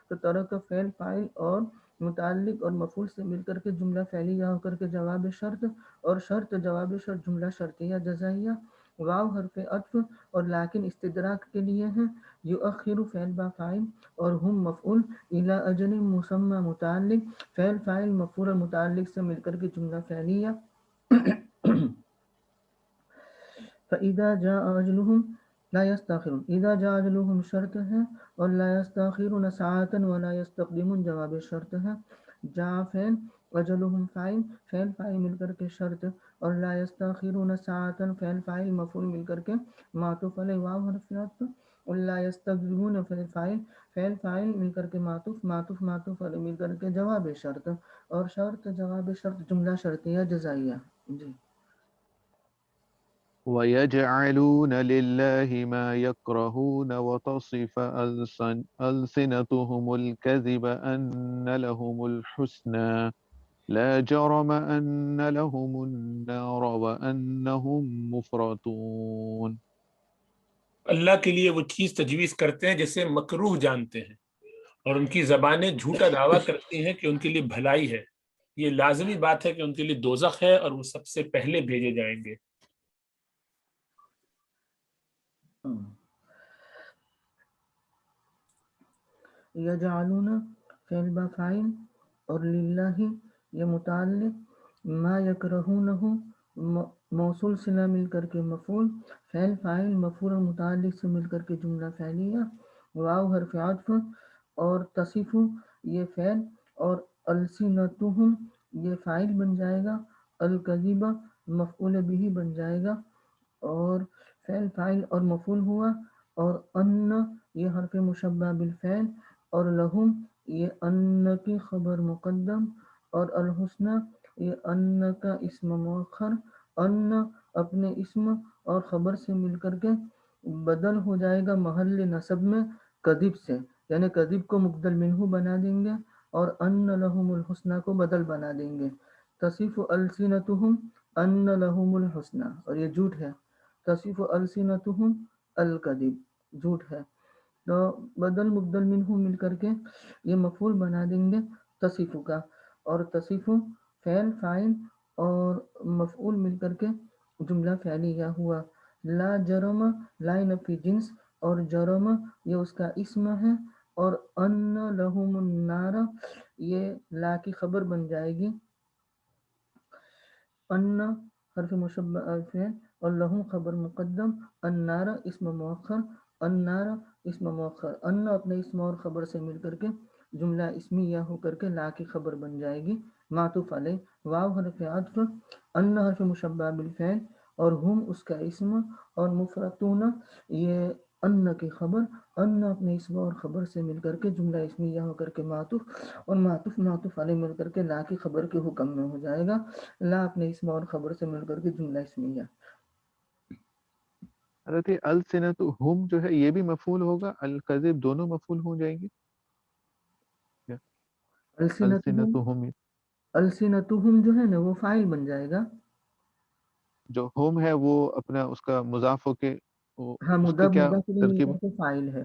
تو ترک فعل فاعل اور متعلق اور مفعول سے مل کر کے جملہ فعلیہ ہو کر کے جواب شرط، اور شرط جواب شرط جملہ شرطیہ جزائیہ، واو حرف عطف اور لیکن استدراک کے لیے ہے، یؤخر فعل با فاعل اور ہم مفعول، الی اجل مسمى متعلق، فعل فاعل مفعول اور متعلق سے مل کر کے جملہ فعلیہ۔ فَإِذَا جَاءَ أَجْلُهُمْ لا يستاخرون، اذا جاء اجلهم شرط ہے، اور لا يستاخرون ساعة ولا يستقدمون جواب شرط ہے، جاء فعل، اجلهم فاعل، فعل فاعل مل کر کے شرط، اور لا يستاخرون ساعة فعل فاعل مفعول مل کر کے معطوف علیہ واو حرف عطف، اور لا يستقدمون فعل فاعل، فعل فاعل مل کر کے معطوف معطوف معطوف علیہ مل کر کے جواب شرط، اور شرط جواب شرط جملہ شرطیہ جزائیہ۔ جی وَيَجْعَلُونَ لِلَّهِ مَا يَكْرَهُونَ وَتَصِفُ أَلْسِنَتُهُمُ الْكَذِبَ أَنَّ لَهُمُ الْحُسْنَى لَا جَرَمَ أَنَّ لَهُمُ النَّارَ وَأَنَّهُمْ مُفْرَطُونَ۔ اللہ کے لیے وہ چیز تجویز کرتے ہیں جسے مکروہ جانتے ہیں، اور ان کی زبانیں جھوٹا دعویٰ کرتی ہیں کہ ان کے لیے بھلائی ہے۔ یہ لازمی بات ہے کہ ان کے لیے دوزخ ہے اور وہ سب سے پہلے بھیجے جائیں گے۔ یجعلون فعل با فاعل اور للہ یہ متعلق، ما یکرہونہ موصول صلہ مل کر کے مفعول، فعل فاعل مفعول اور متعلق سے مل کر کے جملہ فعلیہ، واو حرف عطف، اور تصف یہ فعل، اور السنتہم یہ فاعل بن جائے گا، الکذب مفعول بھی بن جائے گا، اور فعل فاعل اور مفعول ہوا، اور ان یہ حرف مشبہ بالفعل، اور لہم یہ ان کی خبر مقدم، اور الحسنى یہ ان کا اسم مؤخر، ان اپنے اسم اور خبر سے مل کر کے بدل ہو جائے گا محل نصب میں کذب سے، یعنی کذب کو مبدل منہ بنا دیں گے، اور ان لہم الحسنى کو بدل بنا دیں گے، تصف السنتہم ان لہم الحسنى، اور یہ جھوٹ ہے، تصف السنتہم الکذب جھوٹ ہے، تو بدل مبدل منہ مل کر کے یہ مفعول بنا دیں گے تصف کا، اور تصف فعل فاعل اور مفعول مل کر کے جملہ فعلیہ ہوا، لا جرم لا نفی جنس، اور جرم یہ اس کا اسم ہے، اور ان لہم النار یہ لا کی خبر بن جائے گی، ان حرف مشبہ فعل اور لہم خبر مقدم، النار اسم مؤخر، النار اسم مؤخر، ان اپنے اسم اور خبر سے مل کر کے جملہ اسمیہ ہو کر کے لا کی خبر بن جائے گی، معطوف علیہ واو حرف عطف، ان حرف مشبہ بالفعل، اور ہم اس کا اسم، اور مفرطون یہ ان کی خبر، ان اپنے اسم اور خبر سے مل کر کے جملہ اسمیہ ہو کر کے معطوف، اور معطوف معطوف علیہ مل کر کے لا کی خبر کے حکم میں ہو جائے گا، لا اپنے اسم اور خبر سے مل کر کے جملہ اسمیہ۔ حضرت السنتہم جو ہے یہ بھی مفعول ہوگا، الکذب دونوں مفعول ہو جائیں گے کیا؟ السنتہم السنتہم السنتہم جو ہے نا وہ فاعل بن جائے گا، جو ہوم ہے وہ اپنا اس کا مضاف ہو کے ہاں اس کی کیا مضاف مل ترکیب؟ کر کے فاعل ہے،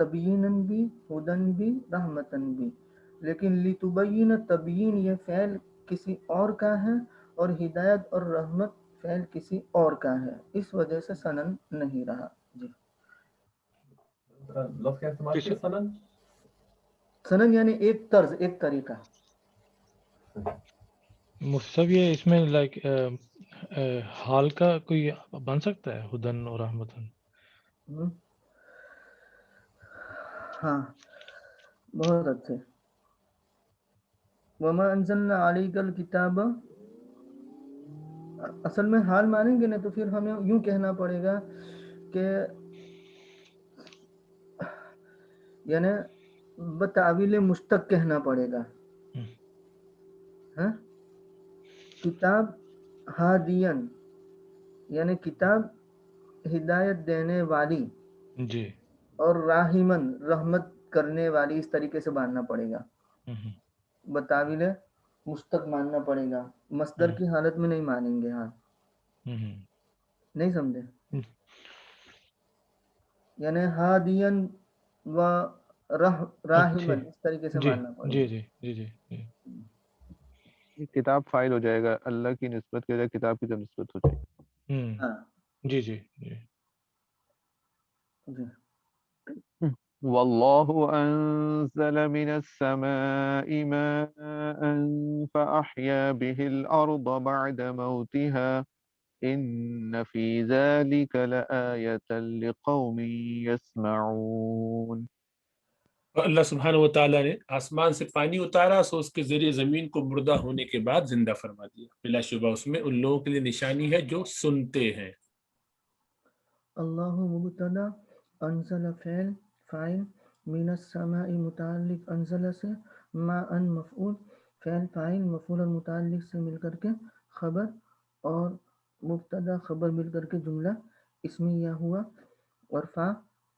تبیینن بھی، ہدن بھی، رحمتن بھی، لیکن لتبین تبیین یہ فعل کسی اور کا ہے اور ہدایت اور رحمت فعل کسی اور کا ہے، اس وجہ سے سنن نہیں رہا۔ جی لفظ کیا استعمال کس کیا سنن؟ سنن یعنی ایک طرز، ایک طریقہ۔ مفتی صاحب یہ اس میں لائک حال کا کوئی بن سکتا ہے ہدن اور رحمتن؟ ہم، ہاں بہت اچھے۔ وما انزلنا علیک الکتاب، اصل میں حال مانیں گے نا تو پھر ہمیں یوں کہنا پڑے گا کہ یعنی بتعویل مشتق کہنا پڑے گا، ہاں؟ کتاب ہادین یعنی کتاب ہدایت دینے والی، جی اور راہمن رحمت کرنے والی، اس طریقے سے ماننا پڑے گا، بتعویل مشتق ماننا پڑے گا، مصدر کی حالت میں نہیں مانیں گے۔ ہاں نہیں سمجھے؟ یعنی ہادین و راہمن اچھا اس طریقے سے جی ماننا پڑے جی گا۔ جی جی جی جی یہ کتاب فائل ہو جائے گا، اللہ کی نسبت کے بجائے کتاب کی جب نسبت ہو جائے گی۔ ہاں جی جی جی جی واللہ انزل من السماء ماء فأحيا به الأرض بعد موتها إن في ذلك لآية لقوم يسمعون۔ اور اللہ سبحانہ و تعالیٰ نے آسمان سے پانی اتارا، سو اس کے ذریعے زمین کو مردہ ہونے کے بعد زندہ فرما دیا، بلا شبہ اس میں ان لوگوں کے لیے نشانی ہے جو سنتے ہیں۔ اللہ مبتدا، انزل فعل فاعل، من السماء متعلق انزل سے، ما ان مفعول، فعل فاعل مفعول اور متعلق سے مل کر کے خبر، اور مبتدا خبر مل کر کے جملہ اسمیہ ہوا، اور فا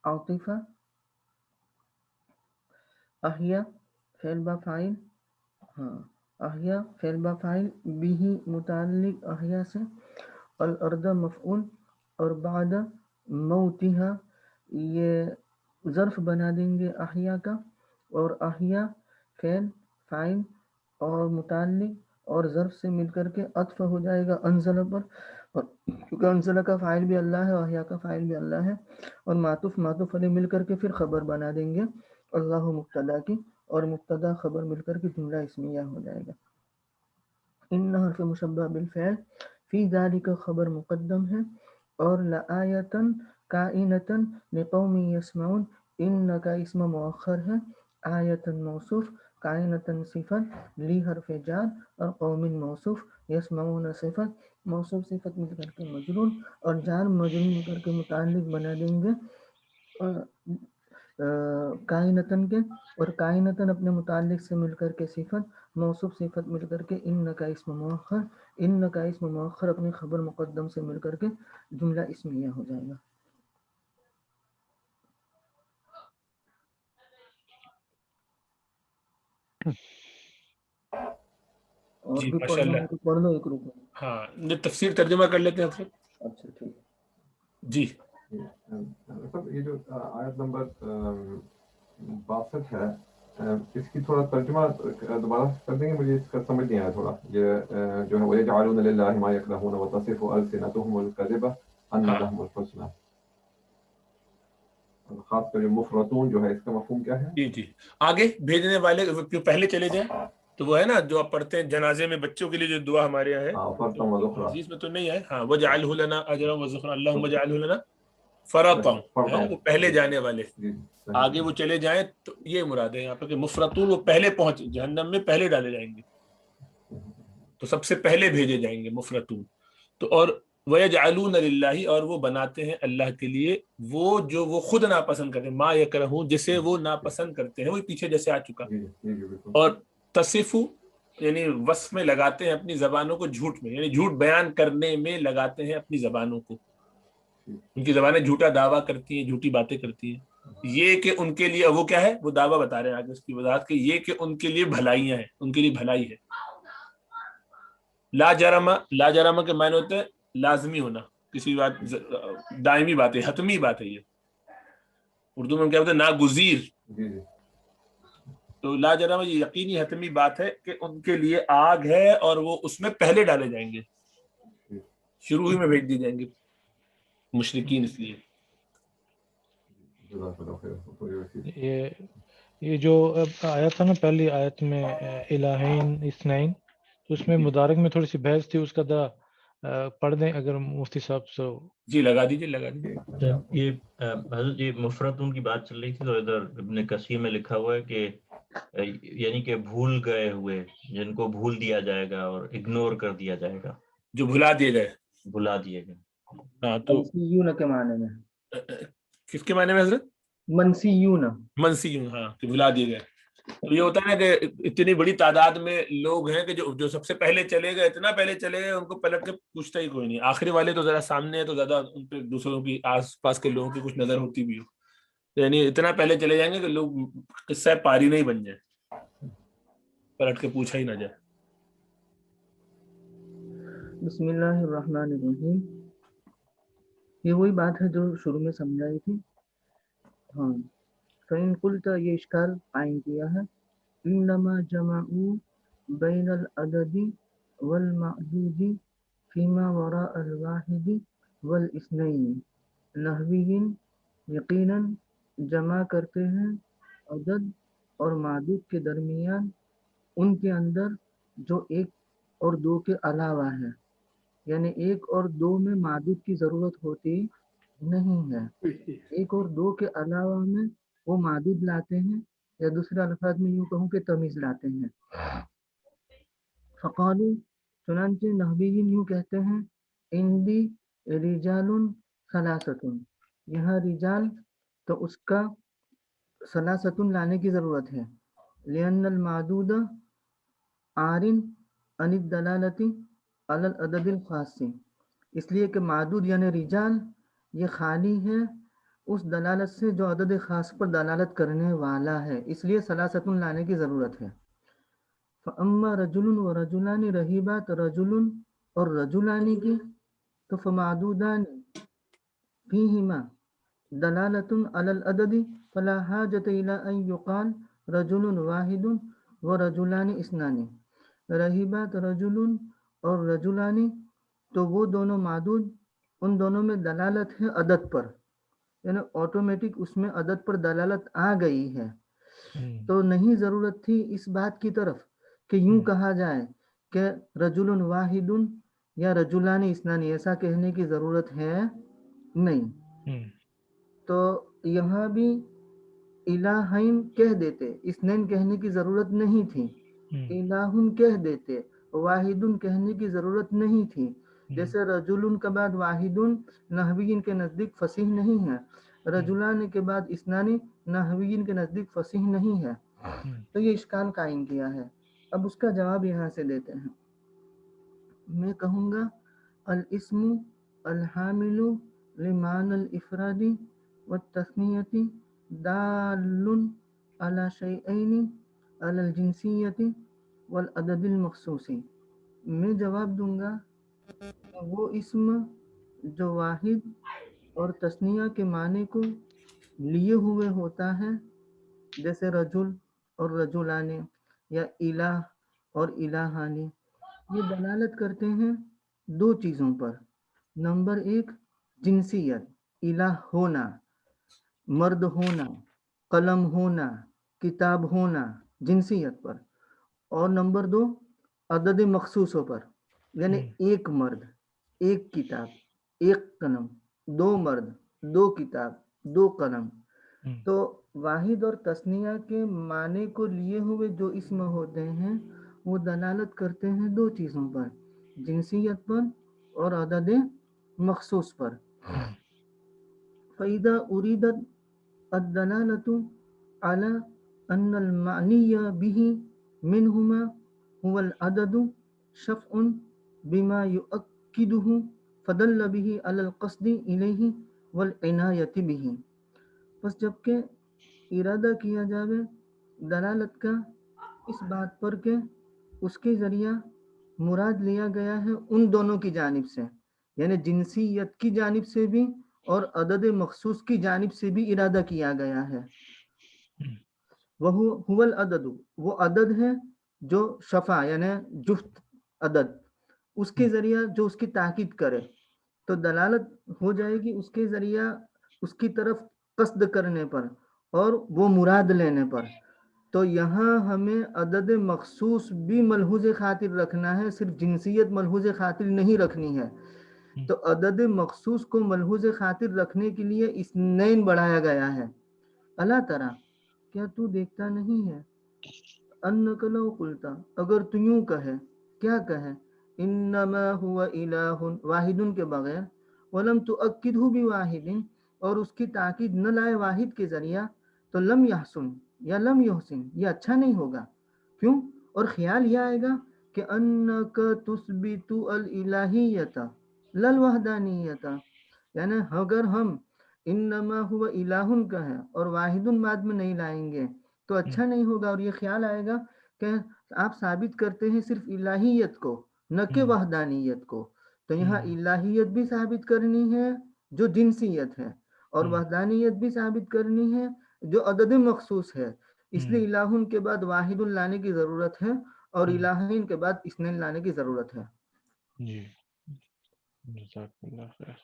عاطفہ، احیا فعل با فاعل، ہاں احیا فعل با فاعل، بھی متعلق احیا سے، الارض مفعول، اور بعد موتها یہ ظرف بنا دیں گے احیا کا، اور احیا فعل فاعل اور متعلق اور ظرف سے مل کر کے عطف ہو جائے گا انزل پر، اور کیونکہ انزل کا فاعل بھی اللہ ہے اور احیا کا فاعل بھی اللہ ہے، اور معطوف علیہ مل کر کے پھر خبر بنا دیں گے اللہ مبتدا کی، اور مبتدا خبر مل کر کے جملہ اسمیہ ہو جائے گا۔ ان حرف مشبہ بالفعل، فی ذالک خبر مقدم ہے، اور لآیتن کائنتن لقوم یسمعون، ان کا اسم مؤخر ہے، آیتن موصوف، کائنتن صفت، لی حرف جار، اور قوم موصوف، یسمعون صفت، موصوف صفت مل کر کے مجرور، اور جار مجرور مل کر کے متعلق بنا دیں گے کائنتن کے، اور کائنتن اپنے متعلق سے مل کر کے صفت، موصوف صفت مل کر کے ان کا اسم مؤخر، ان کا اسم مؤخر اپنی خبر مقدم سے مل کر کے جملہ اسمیہ ہو جائے گا۔ اور جی بھی ماشاء پڑھنا اللہ۔ ہے تو پڑھ لو، ایک رکو۔ ہاں تفسیر ترجمہ کر لیتے ہیں حضرت۔ اچھا ٹھیک ہے۔ جی سب یہ جو آیت نمبر 62 ہے، اس کی تھوڑا ترجمہ دوبارہ کر دیں گے، مجھے اس کا سمجھ نہیں آیا تھوڑا، یہ جو ہے وَيَجْعَلُونَ لِلَّهِ مَا يَكْرَهُونَ وَتَصِفُ أَلْسِنَتُهُمُ الْكَذِبَ أَنَّ لَهُمُ الْحُسْنَى، خاص کر جو مفرطون جو ہے اس کا مفہوم کیا ہے؟ جی جی آگے بھیجنے والے پہلے چلے جائیں تو وہ ہے نا جو آپ پڑھتے ہیں جنازے میں بچوں کے لیے جو دعا ہمارے یہاں ہے، فرطم وذخرا، حدیث میں تو نہیں ہے، ہاں وَجْعَلْهُ لَنَا أَجْرًا وَذِكْرًا اللهم اجعله لنا فرطا ہے، وہ پہلے جانے والے، آگے وہ چلے جائیں تو یہ مراد ہے یہاں پہ کہ مفرطون وہ پہلے پہنچ جہنم میں پہلے ڈالے جائیں گے، تو سب سے پہلے بھیجے جائیں گے مفرطون۔ تو اور وَيَجْعَلُونَ لِلَّهِ، اور وہ بناتے ہیں اللہ کے لیے وہ جو وہ خود ناپسند کرتے ہیں، ما یکرہون جسے وہ ناپسند کرتے ہیں، وہ پیچھے جیسے آ چکا، اور تصف یعنی وصف میں لگاتے ہیں اپنی زبانوں کو جھوٹ میں، یعنی جھوٹ بیان کرنے میں لگاتے ہیں اپنی زبانوں کو، ان کی زبانیں جھوٹا دعویٰ کرتی ہیں، جھوٹی باتیں کرتی ہیں، یہ کہ ان کے لیے وہ کیا ہے، وہ دعویٰ بتا رہے ہیں آگے اس کی وضاحت کہ یہ کہ ان کے لیے بھلائیاں ہیں، ان کے لیے بھلائی ہے۔ لا جرم، لا جرم کے معنی ہوتے ہیں لازمی ہونا، کسی بات دائمی بات ہے، حتمی بات ہے یہ، اردو میں ہم کیا بولتے ہیں ناگزیر. جی جی تو لا جرم یہ یقینی حتمی بات ہے کہ ان کے لیے آگ ہے اور وہ اس میں پہلے ڈالے جائیں گے, شروع ہی میں بھیج دیے جائیں گے مشرکین. اس لیے جزاک اللہ خیر. تو یہ جو آیت تھا نا پہلی آیت میں الہین اثنین, تو اس میں مدارک میں تھوڑی سی بحث تھی, اس کا ذرا پڑھ دیں اگر مفتی صاحب سے. جی لگا دیجیے. یہ حضرت یہ مفردوں کی بات چل رہی تھی, تو ادھر ابن کثیر میں لکھا ہوا ہے کہ یعنی کہ بھول گئے ہوئے, جن کو بھول دیا جائے گا اور اگنور کر دیا جائے گا, جو بھلا دیے گئے. بھلا دیے گئے. ہاں تو منسیون کے معنی میں, کس کے معنی میں حضرت؟ منسیون. منسیون, ہاں کہ بھلا دیے گئے. تو یہ ہوتا ہے نا کہ اتنی بڑی تعداد میں لوگ ہیں کہ جو سب سے پہلے چلے گئے, اتنا پہلے چلے گئے ان کو پلٹ کے پوچھتا ہی کوئی نہیں. آخری والے تو ذرا سامنے ہے تو زیادہ ان پہ دوسروں کی آس پاس کے لوگوں کی کچھ نظر ہوتی بھی ہو, یعنی اتنا پہلے چلے جائیں گے کہ لوگ قصہ پاری نہیں بن جائیں, پلٹ کے پوچھا ہی نہ جائے. بسم اللہ الرحمن الرحیم. یہ وہی بات ہے جو شروع میں سمجھائی تھی. ہاں, فَإِن قُلْتَ یہ اشکال قائم کیا ہے. انما جمعوا بین العدد والمعدود فیما وراء الواحد والاثنین. نحویین یقیناً جمع کرتے ہیں عدد اور معدود کے درمیان ان کے اندر جو ایک اور دو کے علاوہ ہے, یعنی ایک اور دو میں معدود کی ضرورت ہوتی نہیں ہے. ایک اور دو کے علاوہ میں وہ معدود لاتے ہیں, یا دوسرے الفاظ میں یوں کہوں کہ تمیز لاتے ہیں. فقالو چنانچہ نحویین یوں کہتے ہیں, اندی رجال ثلاثۃ, یہاں رجال تو اس کا ثلاثۃ لانے کی ضرورت ہے. لأن المعدود عارن عن الدلالۃ علی العدد الخاص, اس لیے کہ معدود یعنی رجال یہ خالی ہے اس دلالت سے جو عدد خاص پر دلالت کرنے والا ہے, اس لیے ثلاثۃ لانے کی ضرورت ہے. فَأَمَّا رَجُلٌ وَرَجُلَانِ, رہی بات رجل اور رجلان کی, تو فَمَعْدُودَانِ فِيهِمَا دَلَالَةٌ عَلَى الْعَدَدِ فَلَا حَاجَةَ إِلَىٰ أَن يُقَالَ رَجُلٌ وَاحِدٌ وَرَجُلَانِ اثْنَانِ. رہی بات رجل اور رجلان, تو وہ دونوں معدود, ان دونوں میں دلالت ہے عدد پر, یعنی آٹومیٹک اس میں عدد پر دلالت آ گئی ہے. تو نہیں ضرورت تھی اس بات کی طرف کہ یوں کہا جائے کہ رجل واحد یا رجلان اثنان, ایسا کہنے کی ضرورت ہے نہیں. تو یہاں بھی الہین کہہ دیتے, اثنین کہنے کی ضرورت نہیں تھی. الہن کہہ دیتے, واحد کہنے کی ضرورت نہیں تھی. جیسے رجل کے بعد واحد نحویین کے نزدیک فصیح نہیں ہے, رجلان کے بعد اثنانی نحویین کے نزدیک فصیح نہیں ہے. تو یہ اشکال قائم کیا ہے. اب اس کا جواب یہاں سے دیتے ہیں. میں کہوں گا الاسم الحامل لمعنى الافراد والتثنیۃ دال على شیئین على الجنسیۃ والعدد المخصوص. میں جواب دوں گا وہ اسم جو واحد اور تثنیہ کے معنی کو لیے ہوئے ہوتا ہے, جیسے رجل اور رجلان یا الہ اور الہان, یہ دلالت کرتے ہیں دو چیزوں پر. نمبر ایک جنسیت, الہ ہونا, مرد ہونا, قلم ہونا, کتاب ہونا, جنسیت پر. اور نمبر دو عدد مخصوصوں پر, یعنی ایک مرد, ایک کتاب, ایک قلم, دو مرد, دو کتاب, دو قلم. تو واحد اور تثنیہ کے معنی کو لیے ہوئے جو اسم ہوتے ہیں وہ دلالت کرتے ہیں دو چیزوں پر, جنسیت پر اور عدد مخصوص پر. فَإِذَا أُرِيدَتْ الدَّلَالَةُ عَلَى أَنَّ الْمَعْنِيَّ بِهِ مِنْهُمَا هُوَ الْعَدَدُ شَفْعٌ بِمَا يُؤَكِّدُهُ فَدَلَّ بِهِ عَلَى الْقَصْدِ إِلَيْهِ وَالْعِنَایَةِ بِهِ. بس جبکہ ارادہ کیا جاوے دلالت کا اس بات پر کہ اس کے ذریعہ مراد لیا گیا ہے ان دونوں کی جانب سے, یعنی جنسیت کی جانب سے بھی اور عدد مخصوص کی جانب سے بھی ارادہ کیا گیا ہے. وہ العدد، وہ عدد ہے جو شفع یعنی جفت عدد، اس کے ذریعہ جو اس کی تاکید کرے، تو دلالت ہو جائے گی اس کے ذریعہ اس کی طرف قصد کرنے پر اور وہ مراد لینے پر. تو یہاں ہمیں عدد مخصوص بھی ملحوظ خاطر رکھنا ہے، صرف جنسیت ملحوظ خاطر نہیں رکھنی ہے. تو عدد مخصوص کو ملحوظ خاطر رکھنے کے لیے اثنین بڑھایا گیا ہے. اللہ ترى، کیا تو دیکھتا نہیں ہے، انک لو قلتا، اگر تو یوں کہے، کیا کہے، انما هو الہ واحد کے بغیر، ولم تؤکدہ بواحد، اور اس کی تاکید نہ لائے واحد کے ذریعہ، تو لم یحسن یا لم یحسن، یہ اچھا نہیں ہوگا. کیوں؟ اور خیال یہ آئے گا کہ انک تثبت الالہیت لا الوحدانیت، یعنی اگر ہم انما هو الہ کا ہے اور واحد بعد میں نہیں لائیں گے تو اچھا نہیں ہوگا، اور یہ خیال آئے گا کہ آپ ثابت کرتے ہیں صرف الہیت کو نہ کہ وحدانیت کو. تو یہاں الہیت بھی ثابت کرنی ہے جو جنسیت ہے، اور وحدانیت بھی ثابت کرنی ہے جو عدد مخصوص ہے. اس لیے الہن کے بعد واحد لانے کی ضرورت ہے اور الہین کے بعد اثنین لانے کی ضرورت ہے. جی جزاک اللہ خیر.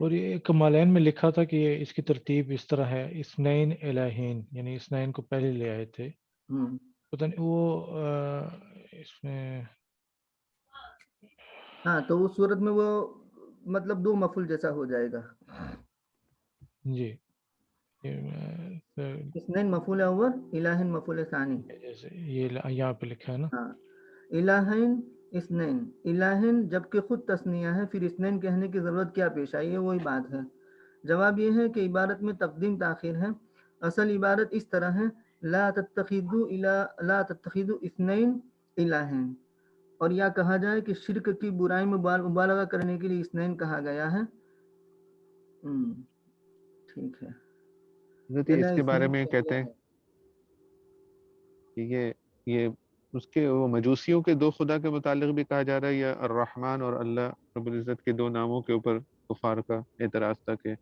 اور یہ کمالین میں لکھا تھا کہ اس کی ترتیب اس طرح ہے، اثنین الہین، یعنی اثنین کو پہلے لے آئے تھے. پتہ نہیں وہ اس میں ہاں، تو اس صورت میں وہ مطلب دو مفعول جیسا ہو جائے گا. جی اثنین مفعول اول، الہین مفعول ثانی. جیسے یہ یہاں پہ لکھا ہے نا. ہاں، الہین اثنین، الہین جبکہ خود تثنیہ ہے، پھر اثنین کہنے کی ضرورت کیا پیش آئی ہے؟ وہی بات ہے. جواب یہ ہے کہ عبارت میں تقدیم تاخیر ہے. اصل عبارت اس طرح ہے، لا تتخذوا اثنین الہین، اور یا کہا جائے کہ شرک کی برائی میں مبالغہ کرنے کے لیے اثنین کہا گیا ہے. ٹھیک ہے، اس کے بارے میں کہتے ہیں کہ یہ اس کے وہ مجوسیوں کے دو خدا کے متعلق بھی کہا جا رہا ہے، یا الرحمن اور اللہ رب العزت کے دو ناموں کے اوپر کفار کا اعتراض تھا کہ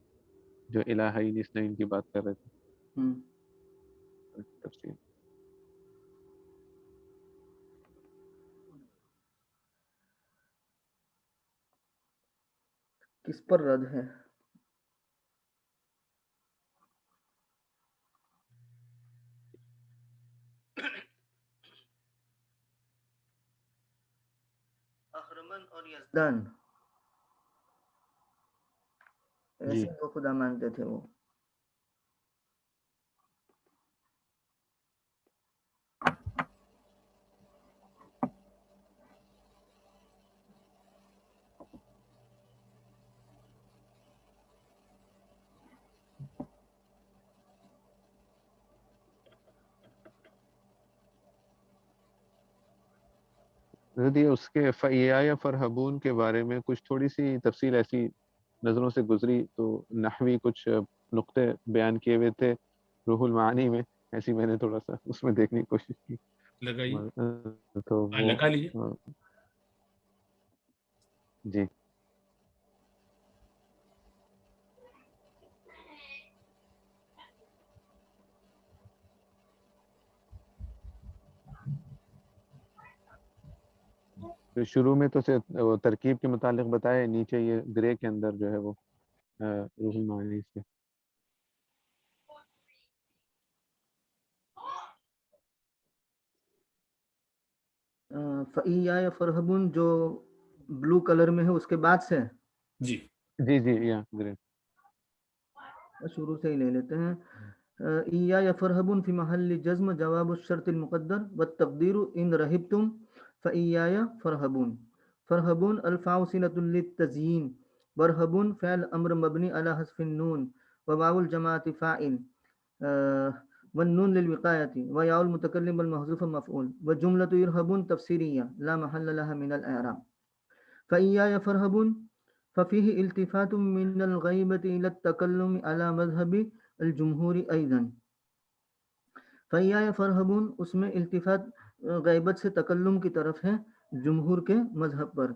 جو الہین اثنین کی بات کر رہے تھے. تفصیل کس پر رد ہے؟ اہرمن اور یزدان ایسے دو خدا مانتے تھے وہ. یہ اس کے فَإِيَّايَ فَارْهَبُونَ کے بارے میں کچھ تھوڑی سی تفصیل ایسی نظروں سے گزری، تو نحوی کچھ نقطے بیان کیے ہوئے تھے روح المعانی میں، ایسی میں نے تھوڑا سا اس میں دیکھنے کی کوشش کی. تو لگا لیجیے. جی شروع میں تو وہ ترکیب کے متعلق بتائے، نیچے یہ گرے کے اندر جو ہے وہ روح المعانی سے. فَإِيَّايَ فَارْهَبُونَ جو بلو کلر میں ہے اس کے بعد سے جی جی جی یہاں گرے شروع سے ہی لے لیتے ہیں. إِيَّايَ فَارْهَبُونَ فی محل جزم جواب الشرط المقدر والتقدیر ان رہبتم فَإِيَّايَ فَارْهَبُونَ. فَارْهَبُونَ الفاء صلة للتزيين، وارهبون فعل امر مبنی على حذف النون وواو الجماعة فاعل والنون للوقاية وياء المتكلم المحذوف مفعول وجملة يرهبون تفسيرية لا محل لها من الإعراب. فإياي فارهبون ففيه التفات من الغيبة إلى التكلم على مذهب الجمهور أيضا. فإياي فارهبون اس میں التفات غیبت سے تکلم کی طرف ہے جمہور کے مذہب پر.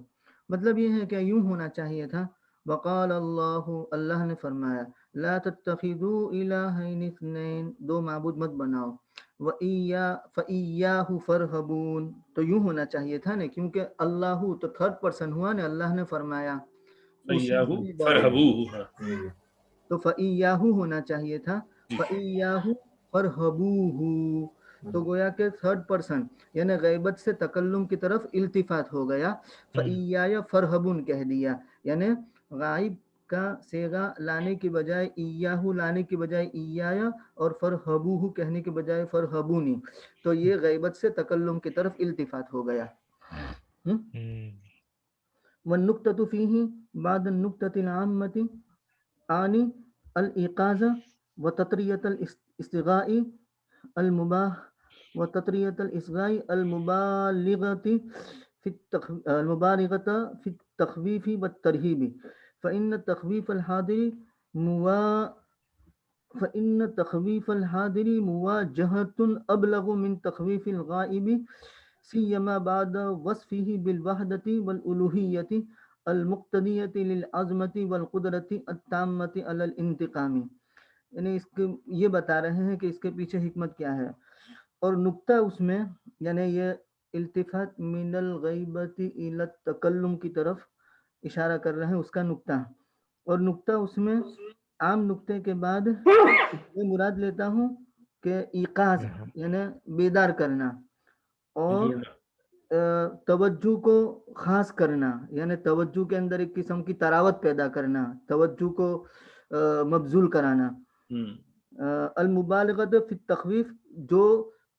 مطلب یہ ہے کہ یوں ہونا چاہیے تھا، وقال اللہ، اللہ نے فرمایا لا تتخذوا الہین اثنین، دو معبود مت بناؤ، فَإِيَّاهُ فَارْهَبُونَ، تو یوں ہونا چاہیے تھا نا، کیونکہ اللہ تو تھرڈ پرسن ہوا نا، اللہ نے فرمایا اسی فَإِيَّاهُ سے ڈرو، فَارْهَبُوهُ، تو فَإِيَّاهُ ہونا چاہیے تھا، جی فَإِيَّاهُ فَارْهَبُوهُ، تو گویا کہ تھرڈ پرسن یعنی غیبت سے تکلم کی طرف التفات ہو گیا، فَإِيَّايَ فَارْهَبُونَ کہہ دیا، یعنی غائب کا صیغہ لانے کی بجائے ایاہو لانے کی بجائے ایایا، اور فرہبوہ کہنے کے بجائے فرہبونی، تو یہ غیبت سے تکلم کی طرف التفات ہو گیا۔ والنقطة فيه بعد النقطة العامة آنی الإيقاظ وتطریة الاستغاء المباح وتطریة الإصغاء المبالغة في التخويف والترهيب، فإن تخويف الحاضر مواجهة أبلغ من تخويف الغائب، سيما بعد وصفه بالوحدة والألوهية المقتضية للعظمة والقدرة التامة على الانتقام، یعنی اس کے یہ بتا رہے ہیں کہ اس کے پیچھے حکمت کیا ہے، اور نقطہ اس میں یعنی یہ التفات من الغیبت الی التکلم کی طرف اشارہ کر رہے ہیں، اس کا نقطہ، اور نقطہ اس میں عام نقطے کے بعد میں مراد لیتا ہوں کہ ایقاظ یعنی بیدار کرنا، اور توجہ کو خاص کرنا، یعنی توجہ کے اندر ایک قسم کی تراوت پیدا کرنا، توجہ کو مبذول کرانا، المبالغۃ فی التخویف، جو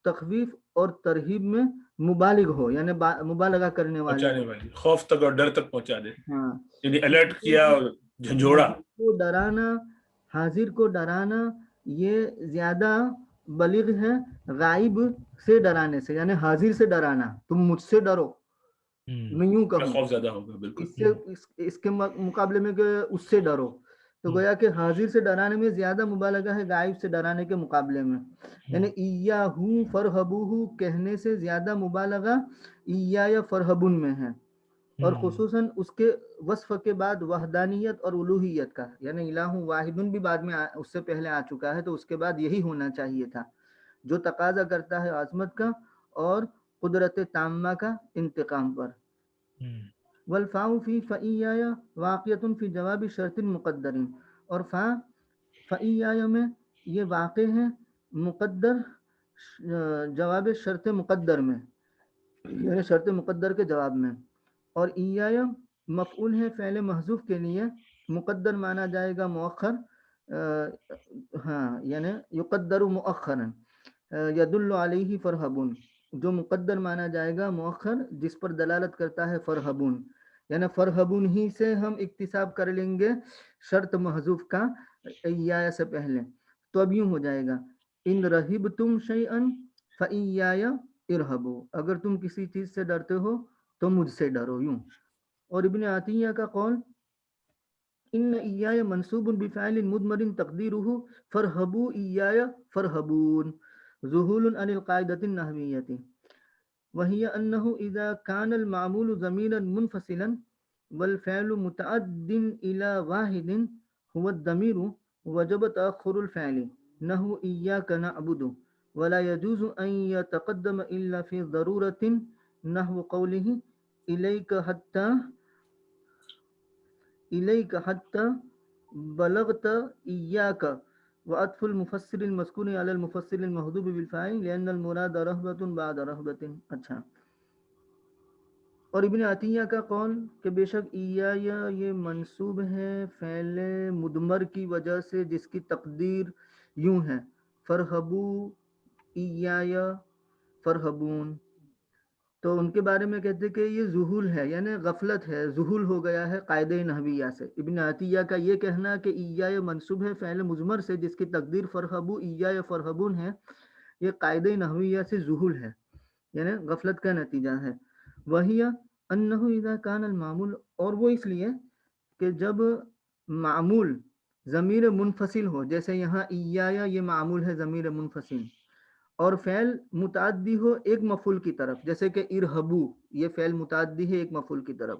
تخویف اور ترہیب میں مبالغ ہو، یعنی مبالغہ کرنے پہنچانے والی، والی، خوف تک اور ڈر تک پہنچا دے، ہاں، یعنی الرٹ کیا اور جھنجھوڑا، کو ڈرانا، حاضر کو ڈرانا، یہ زیادہ بلیغ ہے غائب سے ڈرانے سے، یعنی حاضر سے ڈرانا، تم مجھ سے ڈرو، میں یوں کہوں، خوف زیادہ ہوگا بالکل، اس سے اس کے مقابلے میں کہ اس سے ڈرو، تو گویا کہ حاضر سے ڈرانے میں زیادہ مبالغہ ہے غائب سے ڈرانے کے مقابلے میں، یعنی ایاہو فرہبوہ کہنے سے زیادہ مبالغہ ایایا فرہبون میں ہے، اور خصوصاً اس کے وصف کے بعد وحدانیت اور الوہیت کا، یعنی الہ واحد بھی بعد میں اس سے پہلے آ چکا ہے، تو اس کے بعد یہی ہونا چاہیے تھا جو تقاضا کرتا ہے عظمت کا اور قدرت تامہ کا انتقام پر۔ والفاء فی فإیایا واقعۃ فی جواب شرط مقدر، اور فإیایا میں یہ واقع ہے مقدر جواب شرط مقدر میں، یعنی شرط مقدر کے جواب میں، اور ایایا مفعول ہے فعل محذوف کے لیے، مقدر مانا جائے گا مؤخر، ہاں یعنی یقدر مؤخرا، یدل علیہ فرہبون، جو مقدر مانا جائے گا مؤخر جس پر دلالت کرتا ہے فرہبون، یعنی فرہبون ہی سے ہم اکتساب کر لیں گے شرط محذوف کا ایایا سے پہلے، تو اب یوں ہو جائے گا ان رہبتم شیئا فإیایا ارہبوا، اگر تم کسی چیز سے ڈرتے ہو تو مجھ سے ڈرو، یوں۔ اور ابن عطیہ کا قول ان ایایا منصوب بفعل مضمر تقدیرہ فرہبوا ایایا فرہبون، ذہول عن القاعدۃ النحویۃ، وہی انہ اذا کان المعمول ضمیرا منفصلا والفعل متعد الى واحد هو الضمیر وجب تأخر الفعل نحو ایاک نعبد، ولا يجوز ان يتقدم الا في ضرورۃ نحو قوله الیک حتی بلغت ایاک، وعطف المفسر المذکور علی المفسر المحذوف بالفاعل لأن المراد رہبۃ بعد رہبۃ۔ اچھا، اور ابن عطیہ کا قول کہ بے شک ایایا یہ منصوب ہے فعل مدمر کی وجہ سے جس کی تقدیر یوں ہے فرہبو ایایا فرہبون، تو ان کے بارے میں کہتے کہ یہ ذہول ہے، یعنی غفلت ہے، ذہول ہو گیا ہے قاعدہ نحویہ سے۔ ابن عطیہ کا یہ کہنا کہ ایایا منصوب ہے فعل مضمر سے جس کی تقدیر فرہبو ایایا فرہبون ہے، یہ قاعدہ نحویہ سے ذہول ہے، یعنی غفلت کا نتیجہ ہے۔ وہی انہ اذا کان المعمول، اور وہ اس لیے کہ جب معمول ضمیر منفصل ہو، جیسے یہاں ایایا یہ معمول ہے ضمیر منفصل، اور فعل متعدی ہو ایک مفعول کی طرف، جیسے کہ ارہبو یہ فعل متعدی ہے ایک مفعول کی طرف،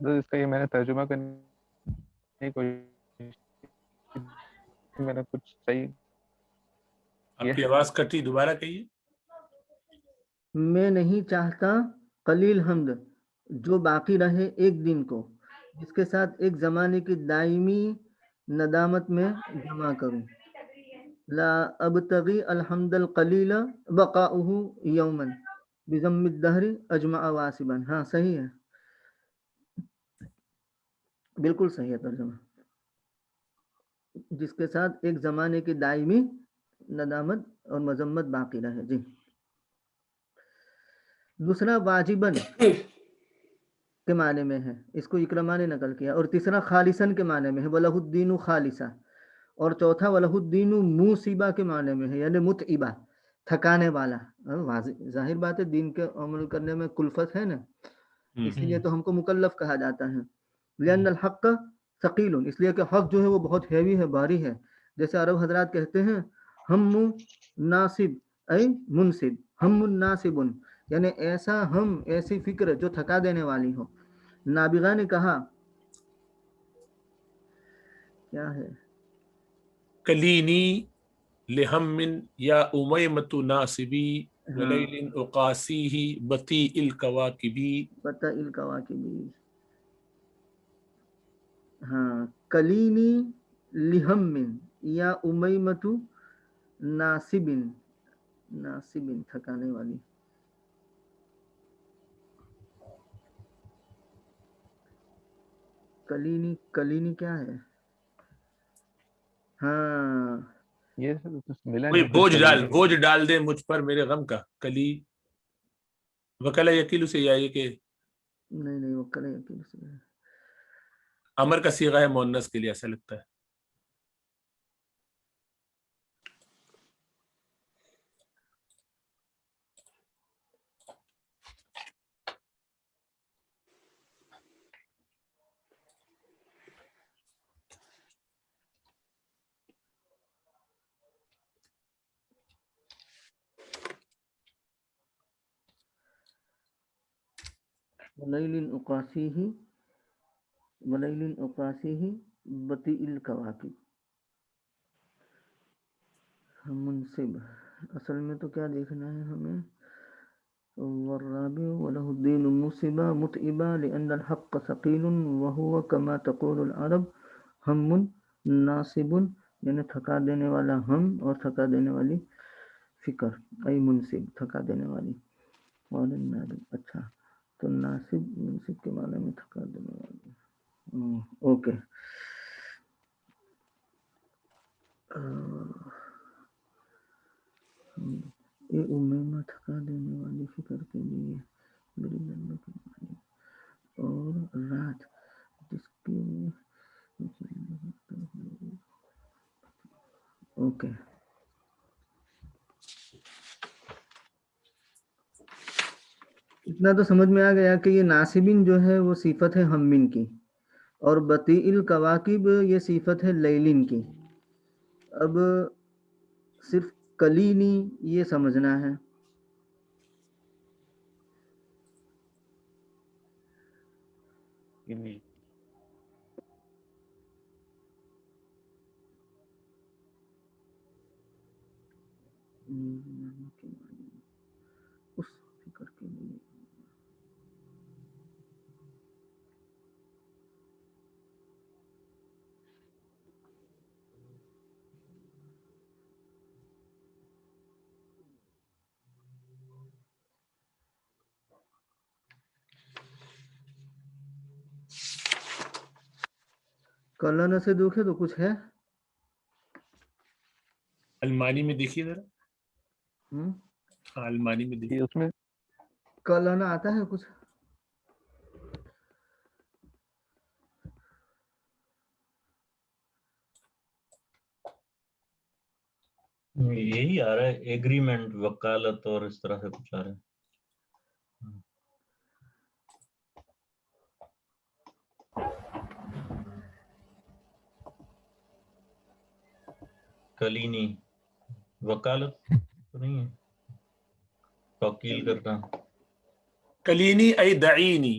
اس کا یہ میں نے ترجمہ کرنے کی کوشش کی، میں نے کچھ صحیح آپ کی آواز کٹی، دوبارہ کہیے. میں نہیں چاہتا قلیل حمد جو باقی رہے ایک دن کو، جس کے ساتھ ایک زمانے کی دائمی ندامت میں جمع کروں. لا ابتغی الحمد القلیل بقاؤہ یوما بضم الدہر اجمع واسبا. ہاں صحیح ہے، بالکل صحیح ہے ترجمہ. جس کے ساتھ ایک زمانے کی دائمی ندامت اور مذمت باقی رہے. جی. دوسرا واجباً کے معنی میں ہے، اس کو اکرما نے نقل کیا. اور تیسرا خالصاً کے معنی میں ہے، وَلَهُ الدِّينُ خالصا. اور چوتھا وَلَهُ الدِّينُ موسبا کے معنی میں ہے، یعنی متعبہ، تھکانے والا. ظاہر بات ہے دین کے عمل کرنے میں کلفت ہے نا، اس لیے تو ہم کو مکلف کہا جاتا ہے. لأن الحق ثقیل، اس لیے کہ حق جو ہے وہ بہت ہیوی ہے، بھاری ہے. جیسے عرب حضرات کہتے ہیں ہم ناصب اے منصب، ہم ناصب، یعنی ایسا ہم، ایسی فکر جو تھکا دینے والی ہو. نابغہ نے کہا کیا ہے، کلینی لہم یا امیمت ناصبی ولیل اقاسیہ بطیء الکواکبی. بطا الکواکبی. ہاں، کلینی لہم یا امیمت ناصب، ناصب تھکانے والی. کلینی، کلینی کیا ہے؟ ہاں یہ ملا کوئی نہیں. بوجھ ڈال دے مجھ پر میرے غم کا. کلی وکلا یقیل سے یہ کہ نہیں وہ کرے یقین سے. امر کا صیغہ ہے مؤنث کے لیے، ایسا لگتا ہے. ولیل اقاسیہ، ولیل اقاسیہ بطیء الکواکب. منصب اصل میں تو کیا دیکھنا ہے ہمیں، والرابع وله الدين مصبا متعبا لأن الحق ثقيل وهو كما تقول العرب ہم ناصب، یعنی تھکا دینے والا ہم اور تھکا دینے والی فکر، ای منصب تھکا دینے والی. اچھا تو ناصب منصب کے معنی میں تھکا دینے والی. اوکے. اے امیمہ تھکا دینے والی فکر کے لیے میری جنت کی معنی، اور رات جس کی. اوکے. اتنا تو سمجھ میں آ گیا کہ یہ ناصبین جو ہے وہ صفت ہے ہمین کی، اور بطیء الکواکب یہ صفت ہے لیلین کی. اب صرف کلینی یہ سمجھنا ہے. اس فکر کے لیے کلن سے دیکھے تو کچھ ہے المانی میں دیکھیے ذرا. ہاں المانی میں دیکھیے. اس میں کلن آتا ہے کچھ. یہی آ رہا ہے ایگریمنٹ، وکالت اور اس طرح سے کچھ آ رہا ہے. کلینی وکالت تو نہیں ہے، توکیل کرنا. کلینی ای دعینی،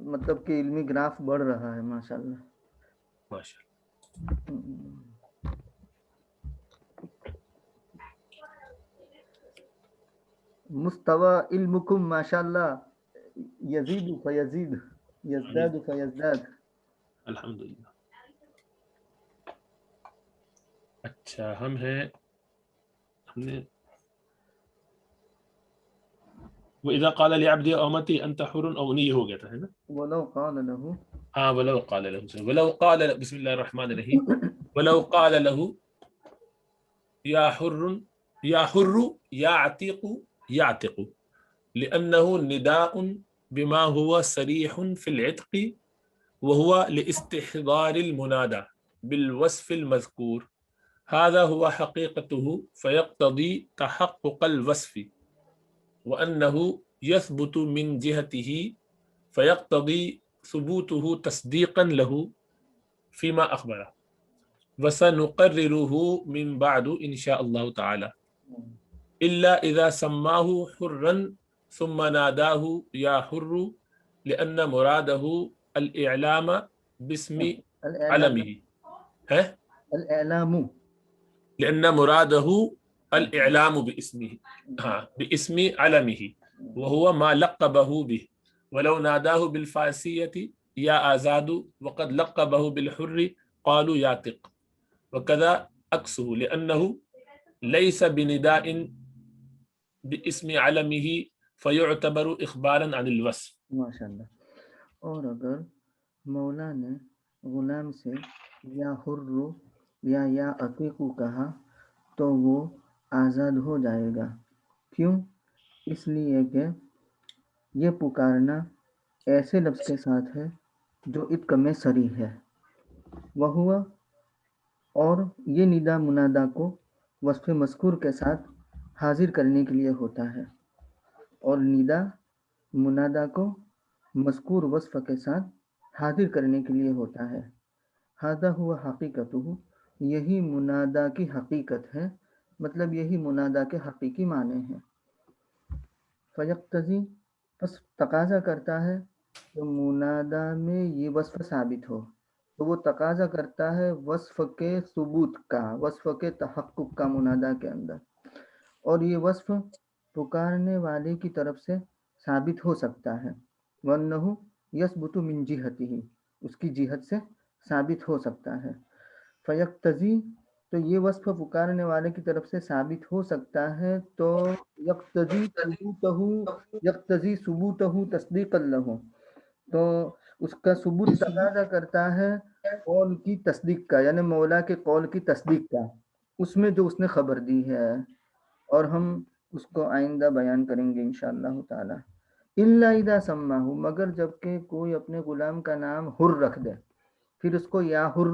مطلب کہ علمی گراف بڑھ رہا ہے ماشاءاللہ. ماشاء مستوى علمكم ماشاءاللہ یزید فیزید یزداد فیزداد. الحمدللہ. اچھا ہم نے وَإِذَا قَالَ لِعَبْدِي أَمَتِي أَنْتَ حُرٌ أَوْ نہیں ہو گیا تھا ہے نا. ولو قال له ہاں ولو قال له ولو قال بسم اللہ الرحمن الرحیم ولو قال له یا حر یا حر یا عتیق یعتق لأنه نداء بما هو صریح في العتق وهو لاستحضار المنادى بالوصف المذكور هذا هو حقيقته فيقتضي تحقق الوصف وأنه يثبت من جهته فيقتضي ثبوته تصديقا له فيما أخبره وسنقرره من بعد إن شاء الله تعالى إلا إذا سماه حرا ثم ناداه يا حر لأن مراده الإعلام باسم علمه الاعلام لأن مراده الإعلام باسمه باسم علمه وهو ما لقبه به ولو ناداه بالفاسية يا آزاد وقد لقبه بالحر قالوا ياتق وكذا عكسه لأنه ليس بنداء باسم علمه فيعتبر إخبارا عن الوصف. ماشاءاللہ. اور اگر مولا نے غلام سے یا حر یا عتیق کہا تو وہ آزاد ہو جائے گا. کیوں؟ اس لیے کہ یہ پکارنا ایسے لفظ کے ساتھ ہے جو عتق میں صریح ہے. وہ ہوا اور یہ ندا منادا کو وصف مذکور کے ساتھ حاضر کرنے کے لیے ہوتا ہے اور ندا منادا کو مذکور وصف کے ساتھ حاضر کرنے کے لیے ہوتا ہے. ھذا ہوا حقیقتہ یہی منادا کی حقیقت ہے مطلب یہی منادا کے حقیقی معنی ہیں. فیقتضی پس تقاضا کرتا ہے کہ منادا میں یہ وصف ثابت ہو تو وہ تقاضا کرتا ہے وصف کے ثبوت کا وصف کے تحقق کا منادا کے اندر اور یہ وصف پکارنے والے کی طرف سے ثابت ہو سکتا ہے. وَأَنَّهُ يَثْبُتُ مِنْ جِهَتِهِ اس کی جہت سے ثابت ہو سکتا ہے. فیقتضی تو یہ وصف پکارنے والے کی طرف سے ثابت ہو سکتا ہے تو یقتضی ثبوتہ تصدیقا لہ تو اس کا ثبوت تقاضا کرتا ہے قول کی تصدیق کا یعنی مولا کے قول کی تصدیق کا اس میں جو اس نے خبر دی ہے اور ہم اس کو آئندہ بیان کریں گے انشاءاللہ تعالی. الا اذا سماہ مگر جب کہ کوئی اپنے غلام کا نام حر رکھ دے پھر اس کو یا حر